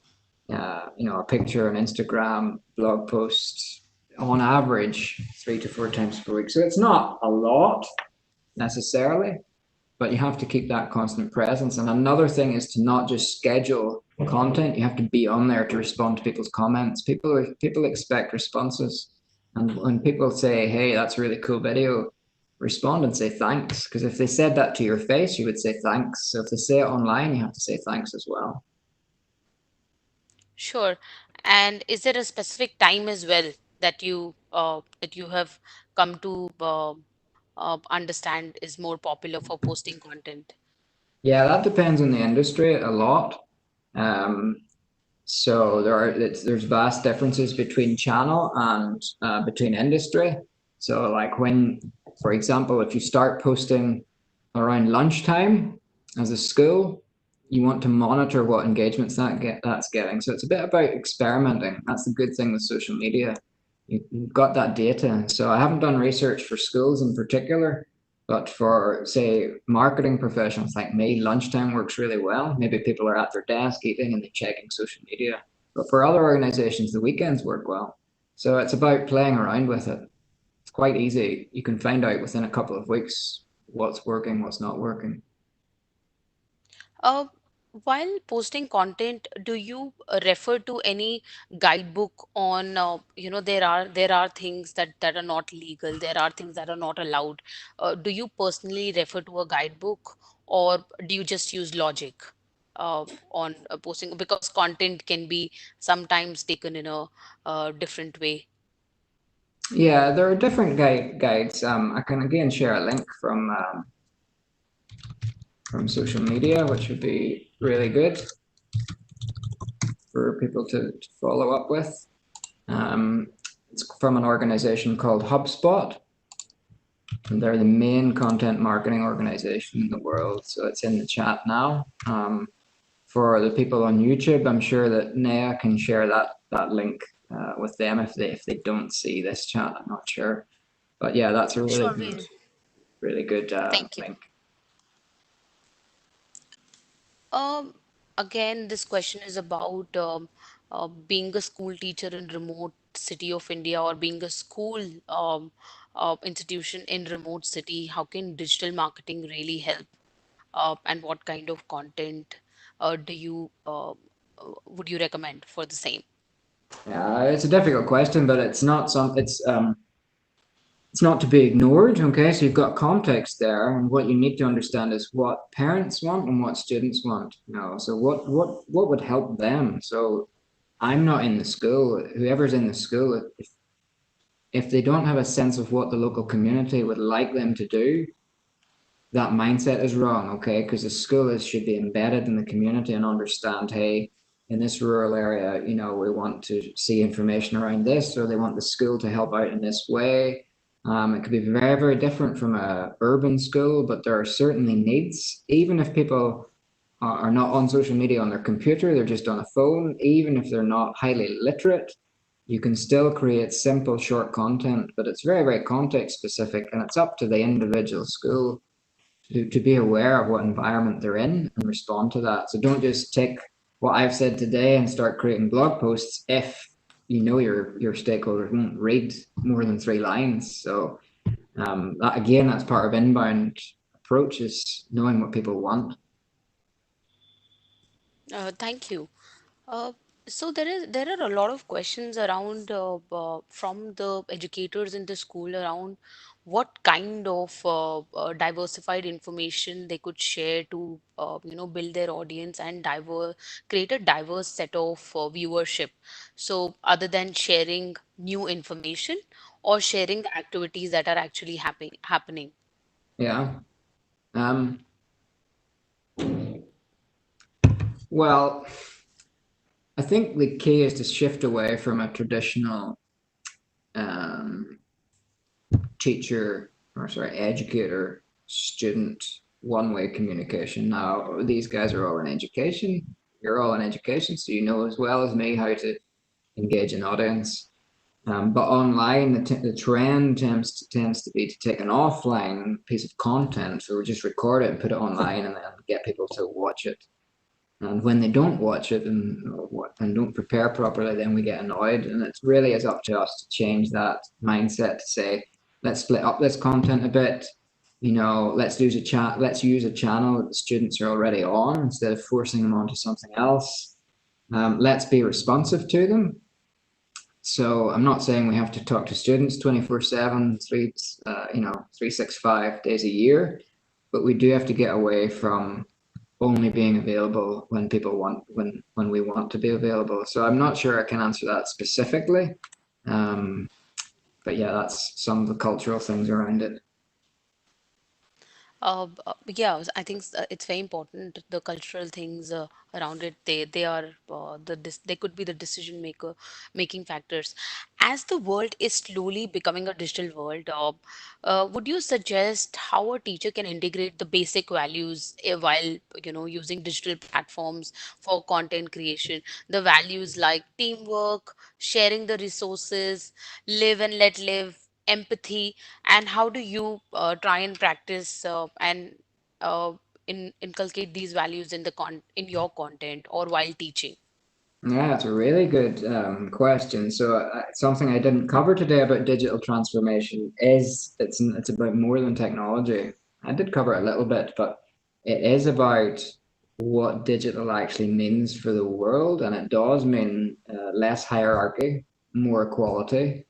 a picture, an Instagram blog post on average 3 to 4 times per week. So it's not a lot necessarily, but you have to keep that constant presence. And another thing is to not just schedule content. You have to be on there to respond to people's comments. People expect responses, and when people say, "Hey, that's a really cool video," respond and say thanks. Because if they said that to your face, you would say thanks. So if they say it online, you have to say thanks as well. Sure. And is there a specific time as well that you have come to understand is more popular for posting content? Yeah, that depends on the industry a lot. Um, So there's vast differences between channel and between industry. So like when, for example, if you start posting around lunchtime as a school, you want to monitor what engagements that's getting. So it's a bit about experimenting. That's the good thing with social media. You've got that data. So I haven't done research for schools in particular, but for, say, marketing professionals like me, lunchtime works really well. Maybe people are at their desk eating and they're checking social media. But for other organizations, the weekends work well. So it's about playing around with it. It's quite easy. You can find out within a couple of weeks what's working, what's not working. Uh, while posting content, do you refer to any guidebook on, there are things that are not legal, there are things that are not allowed. Do you personally refer to a guidebook, or do you just use logic on posting? Because content can be sometimes taken in a different way. Yeah, there are different guides. I can again share a link from social media, which would be really good for people to follow up with. Um, it's from an organization called HubSpot, and they're the main content marketing organization in the world. So it's in the chat now. For the people on YouTube, I'm sure that Naya can share that link with them if they don't see this chat. I'm not sure, but yeah, that's a Sure, will. really good Thank you. link. Um, Again, this question is about being a school teacher in remote city of India, or being a school institution in remote city. How can digital marketing really help? And what kind of content do you would you recommend for the same? Yeah, it's a difficult question, but it's not to be ignored. Okay, so you've got context there, and what you need to understand is what parents want and what students want. So what would help them? So I'm not in the school. Whoever's in the school, if they don't have a sense of what the local community would like them to do, that mindset is wrong, okay? Because the school should be embedded in the community and understand, hey, in this rural area, we want to see information around this, or they want the school to help out in this way. It could be very, very different from a urban school, but there are certainly needs. Even if people are not on social media on their computer, they're just on a phone, even if they're not highly literate, you can still create simple, short content, but it's very, very context specific, and it's up to the individual school to be aware of what environment they're in and respond to that. So don't just take what I've said today and start creating blog posts if your stakeholders won't read more than 3 lines. So that again, that's part of inbound approach, is knowing what people want. Thank you. Uh, so there are a lot of questions around from the educators in the school around what kind of diversified information they could share to build their audience and create a diverse set of viewership. So other than sharing new information or sharing the activities that are actually happening. Yeah. Um, well, I think the key is to shift away from a traditional um, teacher, or sorry, educator, student, one-way communication. Now, these guys are all in education. You're all in education, so you know as well as me how to engage an audience. But online, the trend tends to be to take an offline piece of content, so just record it and put it online, and then get people to watch it. And when they don't watch it and don't prepare properly, then we get annoyed. And it really is up to us to change that mindset to say, let's split up this content a bit. Let's use a channel that the students are already on instead of forcing them onto something else. Let's be responsive to them. So I'm not saying we have to talk to students 24/7, 365 days a year, but we do have to get away from only being available when people want when we want to be available. So I'm not sure I can answer that specifically, um, but yeah, that's some of the cultural things around it. Yeah, I think it's very important. The cultural things around it, they are they could be the decision making factors. As the world is slowly becoming a digital world, would you suggest how a teacher can integrate the basic values while using digital platforms for content creation? The values like teamwork, sharing the resources, live and let live, empathy, and how do you try and practice and uh, inculcate these values in in your content or while teaching? Yeah, it's a really good question. So something I didn't cover today about digital transformation is it's about more than technology. I did cover it a little bit, but it is about what digital actually means for the world, and it does mean less hierarchy, more equality,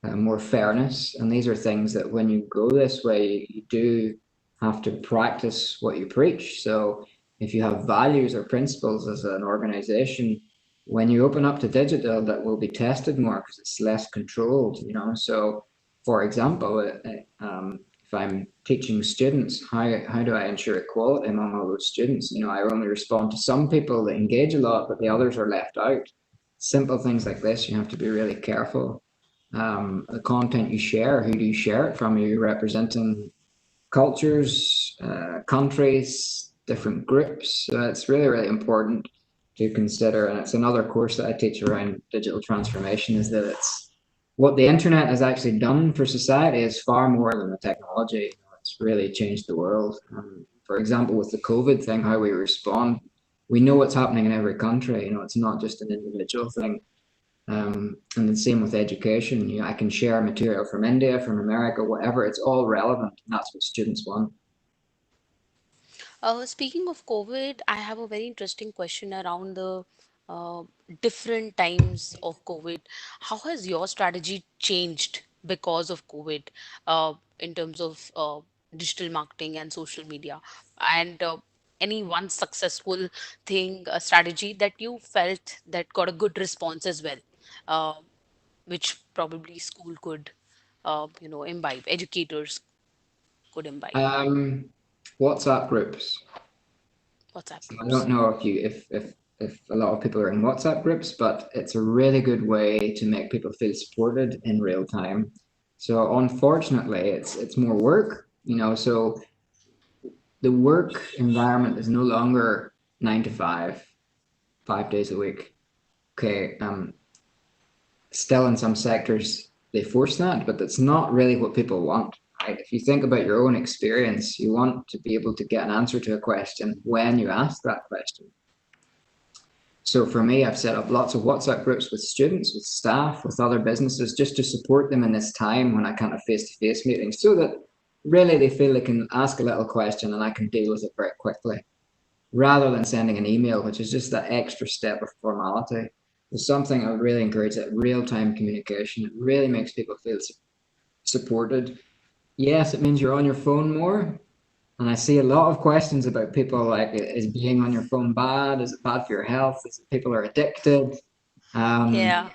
more fairness. And these are things that when you go this way, you do have to practice what you preach. So if you have values or principles as an organization, when you open up to digital, that will be tested more because it's less controlled. So, for example, if I'm teaching students, how do I ensure equality among all those students? I only respond to some people that engage a lot, but the others are left out. Simple things like this, you have to be really careful. The content you share, who do you share it from? Are you representing cultures, countries, different groups? So it's really, really important to consider. And it's another course that I teach around digital transformation, is that it's what the internet has actually done for society is far more than the technology. It's really changed the world. For example, with the COVID thing, how we respond, we know what's happening in every country. It's not just an individual thing. And the same with education. I can share material from India, from America, whatever. It's all relevant, and that's what students want. Speaking of COVID, I have a very interesting question around the uh, different times of COVID. How has your strategy changed because of COVID in terms of digital marketing and social media? And any one successful thing, a strategy that you felt that got a good response as well, uh, which probably school could, imbibe, educators could imbibe. Um, WhatsApp groups. WhatsApp So I don't groups. know if a lot of people are in WhatsApp groups, but it's a really good way to make people feel supported in real time. So unfortunately, it's more work, so the work environment is no longer 9 to 5, 5 days a week. Okay, still in some sectors they force that, but that's not really what people want. Right? If you think about your own experience, you want to be able to get an answer to a question when you ask that question. So for me, I've set up lots of WhatsApp groups with students, with staff, with other businesses, just to support them in this time when I can't have face-to-face meetings, so that really they feel they can ask a little question and I can deal with it very quickly, rather than sending an email, which is just that extra step of formality. It's something I would really encourage, that real-time communication. It really makes people feel supported. Yes, it means you're on your phone more, and I see a lot of questions about people like, is being on your phone bad? Is it bad for your health? Is it people are addicted? Um, Yeah,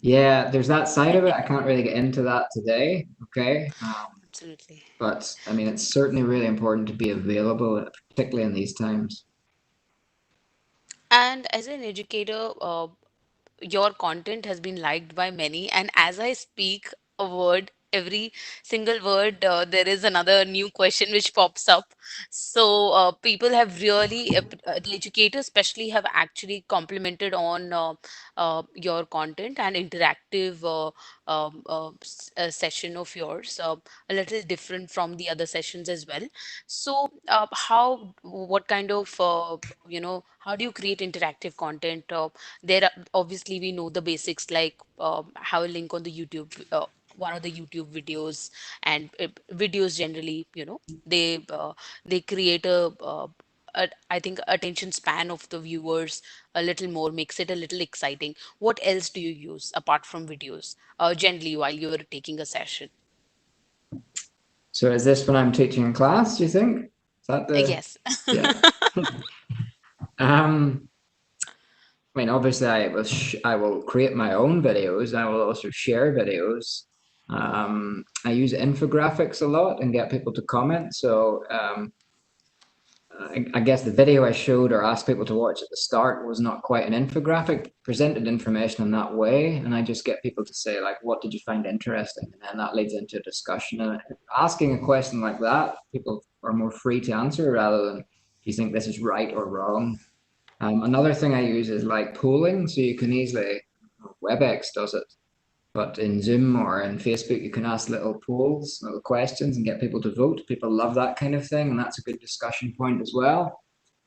yeah, there's that side of it. I can't really get into that today. Okay. absolutely. But I mean, it's certainly really important to be available, particularly in these times. And as an educator, your content has been liked by many, and as I speak a word, every single word, there is another new question which pops up. So people have really, the educators especially have actually complimented on your content and interactive session of yours, a little different from the other sessions as well. So what kind of how do you create interactive content? There are, obviously we know the basics, like have a link on the YouTube, one of the YouTube videos, and videos generally, they create a, I think, attention span of the viewers a little more, makes it a little exciting. What else do you use apart from videos, generally while you're taking a session? So is this when I'm teaching in class, do you think? Is that the, Yes. yeah. Um, I mean, obviously, I will create my own videos. I will also share videos. I use infographics a lot and get people to comment. So I guess the video I showed or asked people to watch at the start was not quite an infographic, presented information in that way. And I just get people to say, like, what did you find interesting? And then that leads into a discussion. And asking a question like that, people are more free to answer rather than, do you think this is right or wrong? Another thing I use is like polling. So you can easily, WebEx does it, but in Zoom or in Facebook, you can ask little polls, little questions, and get people to vote. People love that kind of thing, and that's a good discussion point as well.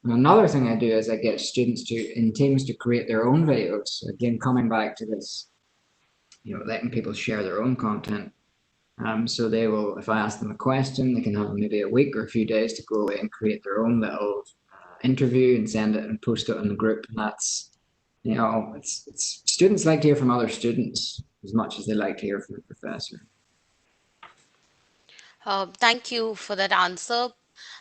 And another thing I do is I get students in teams to create their own videos. Again, coming back to this, letting people share their own content. So they will, if I ask them a question, they can have maybe a week or a few days to go away and create their own little interview and send it and post it in the group. And that's, it's students like to hear from other students as much as they like to hear from the professor. Thank you for that answer.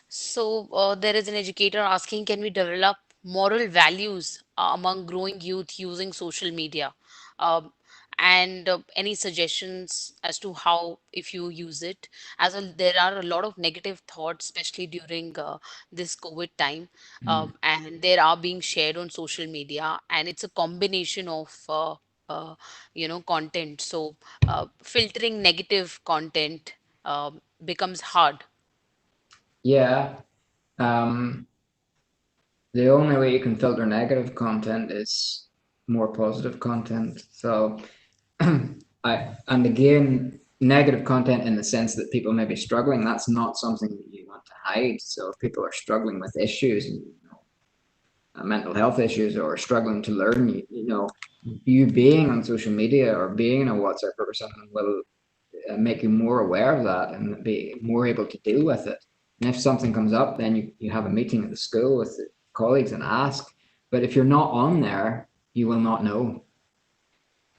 So, there is an educator asking, can we develop moral values among growing youth using social media? Um, and any suggestions as to how, if you use it? As well, there are a lot of negative thoughts, especially during this COVID time, Mm. and they are being shared on social media, and it's a combination of content. So, filtering negative content becomes hard. Yeah. Um, the only way you can filter negative content is more positive content. So and again, negative content in the sense that people may be struggling, that's not something that you want to hide. So if people are struggling with issues, mental health issues, or struggling to learn, you being on social media or being in a WhatsApp group or something will make you more aware of that and be more able to deal with it. And if something comes up, then you have a meeting at the school with the colleagues and ask. But if you're not on there, you will not know.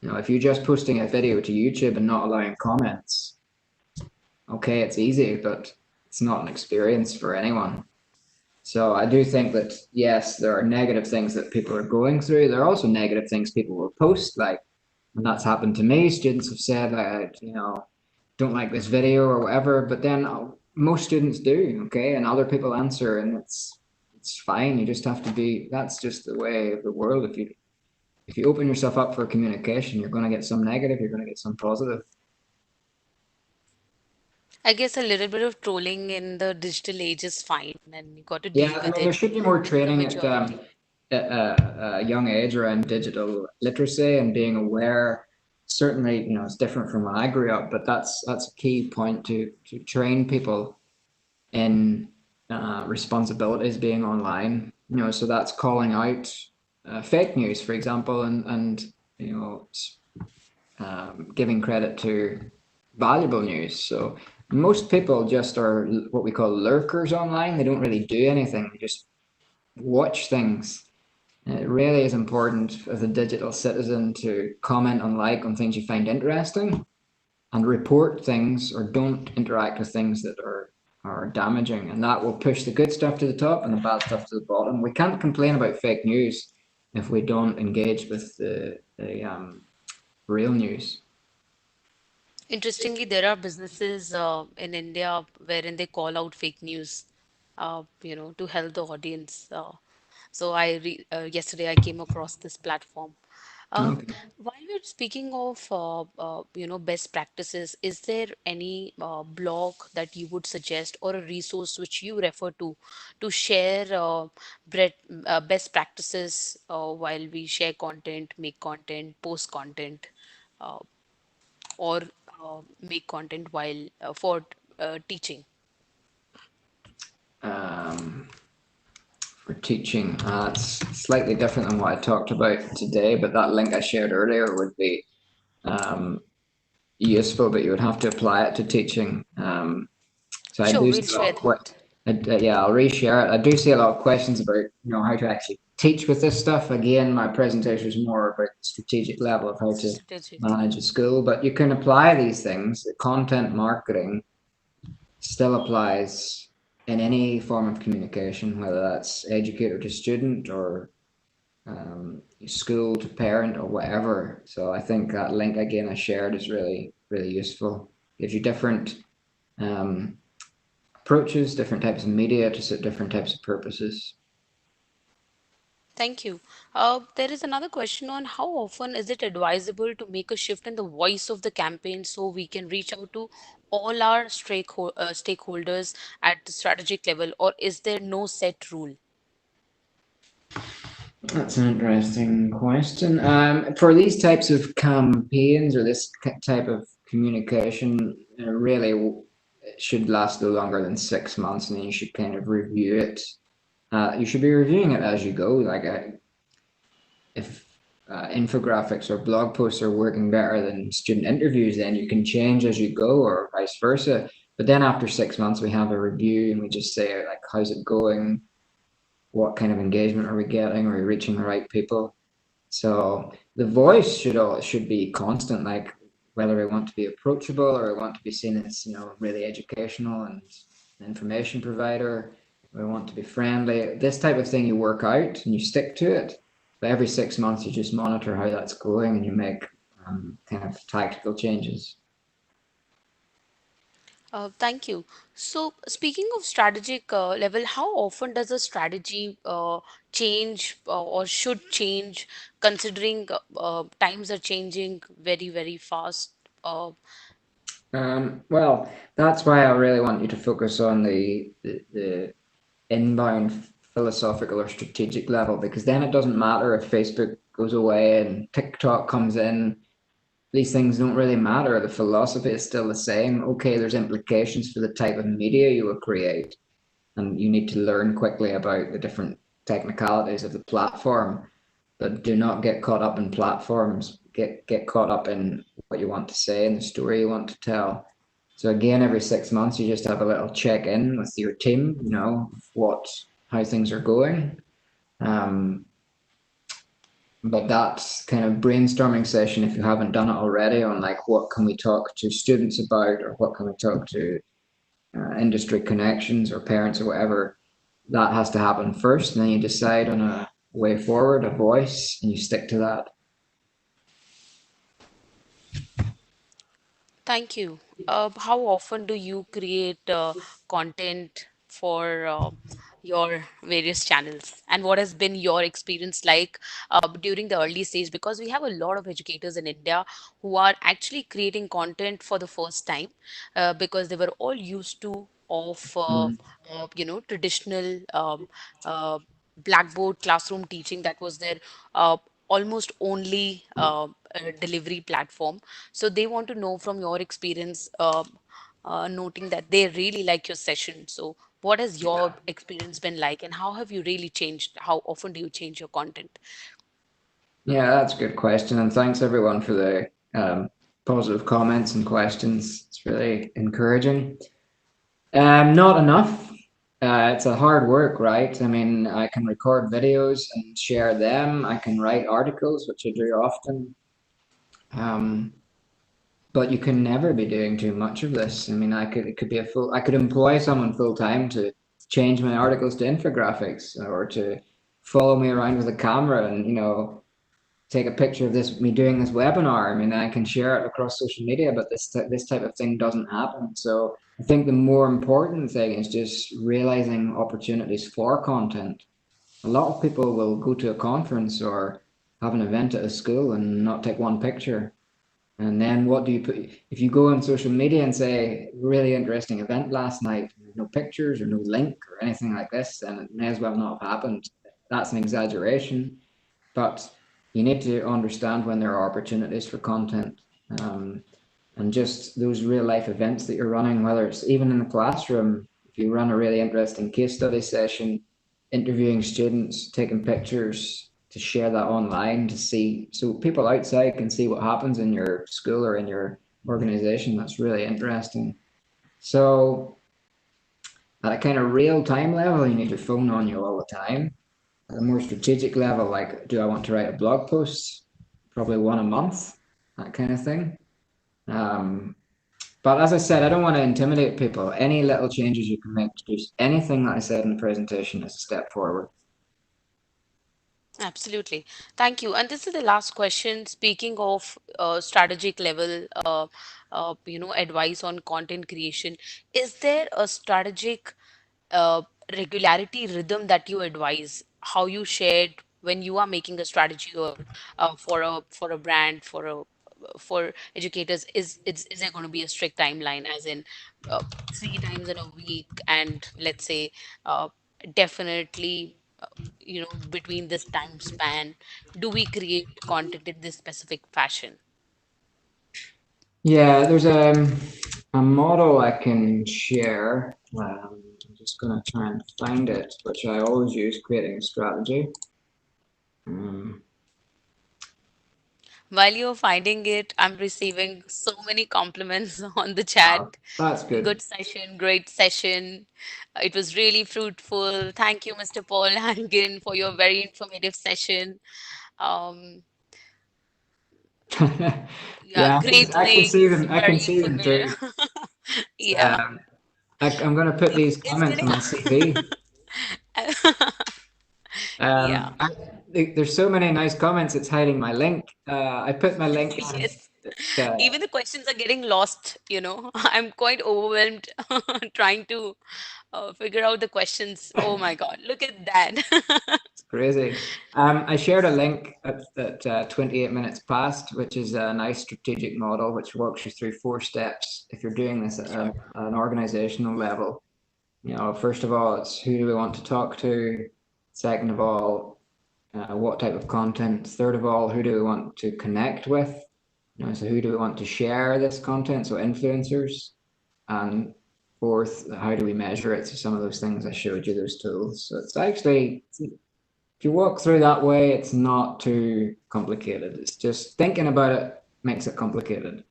If you're just posting a video to YouTube and not allowing comments, okay, it's easy, but it's not an experience for anyone. So I do think that yes, there are negative things that people are going through. There are also negative things people will post, like, and that's happened to me. Students have said, don't like this video or whatever, but then most students do, okay, and other people answer, and it's fine. You just have to be. That's just the way of the world. If you open yourself up for communication, you're going to get some negative, you're going to get some positive. I guess a little bit of trolling in the digital age is fine, and you got to Yeah, deal I with mean, there it should be more with a training maturity. at a young age around digital literacy and being aware. Certainly, it's different from when I grew up, but that's a key point to train people in responsibilities being online. So that's calling out fake news, for example, and you know giving credit to valuable news. So most people just are what we call lurkers online. They don't really do anything. They just watch things. And it really is important as a digital citizen to comment and like on things you find interesting and report things or don't interact with things that are damaging. And that will push the good stuff to the top and the bad stuff to the bottom. We can't complain about fake news if we don't engage with the real news. Interestingly, there are businesses in India wherein they call out fake news, to help the audience. So yesterday I came across this platform. Um, Okay. while we're speaking of best practices, is there any blog that you would suggest or a resource which you refer to share best practices while we share content, make content, post content, uh, or make content while for teaching? Um, for teaching, it's slightly different than what I talked about today, but that link I shared earlier would be um, useful, but you would have to apply it to teaching. So I Sure, do we'll see a share lot of that. yeah, I'll reshare it. I do see a lot of questions about how to actually teach with this stuff. Again, my presentation is more about the strategic level of how to Strategic. manage a school, but you can apply these things. Content marketing still applies in any form of communication, whether that's educator to student or school to parent or whatever. So I think that link again I shared is really really useful. Gives you different um, approaches, different types of media to suit different types of purposes. Thank you. There is another question on how often is it advisable to make a shift in the voice of the campaign so we can reach out to all our stakeholders at the strategic level, or is there no set rule? That's an interesting question. For these types of campaigns or this type of communication, really it should last no longer than 6 months, and then you should kind of review it. You should be reviewing it as you go. Like if infographics or blog posts are working better than student interviews, then you can change as you go, or vice versa. But then after 6 months, we have a review and we just say like, how's it going? What kind of engagement are we getting? Are we reaching the right people? So the voice should be constant, like whether we want to be approachable or we want to be seen as really educational and information provider. We want to be friendly. This type of thing you work out and you stick to it. But every 6 months you just monitor how that's going and you make kind of tactical changes. Thank you. So, speaking of strategic level, how often does a strategy change or should change, considering times are changing very, very fast? Uh, Well, that's why I really want you to focus on the inbound philosophical or strategic level, because then it doesn't matter if Facebook goes away and TikTok comes in. These things don't really matter. The philosophy is still the same. Okay, there's implications for the type of media you will create, and you need to learn quickly about the different technicalities of the platform, but do not get caught up in platforms. Get caught up in what you want to say and the story you want to tell. So again, every 6 months, you just have a little check in with your team. What how things are going. Um, but that's kind of brainstorming session, if you haven't done it already, on like what can we talk to students about, or what can we talk to industry connections or parents or whatever. that has to happen first, and then you decide on a way forward, a voice, and you stick to that. Thank you. How often do you create content for your various channels? And what has been your experience like during the early stage? Because we have a lot of educators in India who are actually creating content for the first time because they were all used to of traditional blackboard classroom teaching that was their uh, almost only delivery platform. So they want to know from your experience, noting that they really like your session. So what has your experience been like, and how have you really changed? How often do you change your content? Yeah, that's a good question, and thanks everyone for the positive comments and questions. It's really encouraging. Not enough. It's a hard work, right? I mean, I can record videos and share them. I can write articles, which I do often. Um, but you can never be doing too much of this. I mean, it could be I could employ someone full time to change my articles to infographics or to follow me around with a camera and, take a picture of me doing this webinar. I mean, I can share it across social media, but this type of thing doesn't happen. So I think the more important thing is just realizing opportunities for content. A lot of people will go to a conference or have an event at a school and not take one picture. And then what do you put? If you go on social media and say, really interesting event last night, there's no pictures or no link or anything like this, then it may as well not have happened. That's an exaggeration, but you need to understand when there are opportunities for content, um, and just those real life events that you're running, whether it's even in the classroom. If you run a really interesting case study session, interviewing students, taking pictures to share that online to see, so people outside can see what happens in your school or in your organization. That's really interesting. So at a kind of real time level, you need your phone on you all the time. At a more strategic level, like, do I want to write a blog post? Probably one a month, that kind of thing. Um, but as I said, I don't want to intimidate people. Any little changes you can make to do anything that I said in the presentation is a step forward. Absolutely. Thank you. And this is the last question. Speaking of strategic level, advice on content creation, is there a strategic uh, regularity rhythm that you advise? How you shared when you are making a strategy or for a brand for educators? Is there going to be a strict timeline, as in 3 times in a week, and let's say definitely between this time span do we create content in this specific fashion? Yeah, there's a model I can share. I'm just going to try and find it, which I always use creating a strategy. Um, While you're finding it, I'm receiving so many compliments on the chat. that's good. Good session, great session. It was really fruitful. Thank you, Mr. Paul Harrigan, for your very informative session. um yeah, Yeah, great I can see links, them. I can very see them too. informative. Yeah, Um, I'm going to put these it's comments on getting my CV. yeah. There's so many nice comments. It's hiding my link. I put my link in. Yes. Uh, Even the questions are getting lost. I'm quite overwhelmed trying to figure out the questions. Oh my God, look at that. it's crazy. I shared a link at 28 minutes past, which is a nice strategic model which walks you through 4 steps if you're doing this at Sure. an organizational level. First of all, it's who do we want to talk to? Second of all, what type of content? Third of all, who do we want to connect with? So who do we want to share this content? So influencers. And fourth, how do we measure it? So some of those things I showed you, those tools. So it's actually, if you walk through that way, it's not too complicated. It's just thinking about it makes it complicated.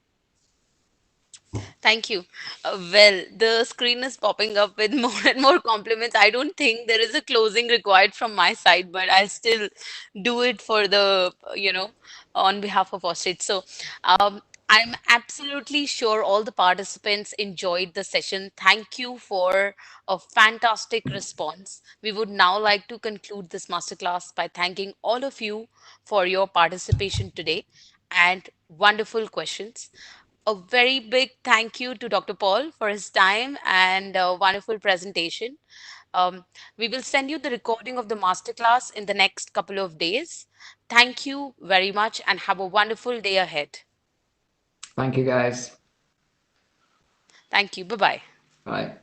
Thank you. Well, the screen is popping up with more and more compliments. I don't think there is a closing required from my side, but I'll still do it for on behalf of Ostrich. So, I'm absolutely sure all the participants enjoyed the session. Thank you for a fantastic response. We would now like to conclude this masterclass by thanking all of you for your participation today and wonderful questions. A very big thank you to Dr. Paul for his time and a wonderful presentation. Um, we will send you the recording of the masterclass in the next couple of days. Thank you very much and have a wonderful day ahead. Thank you, guys. Thank you. Bye bye. Bye.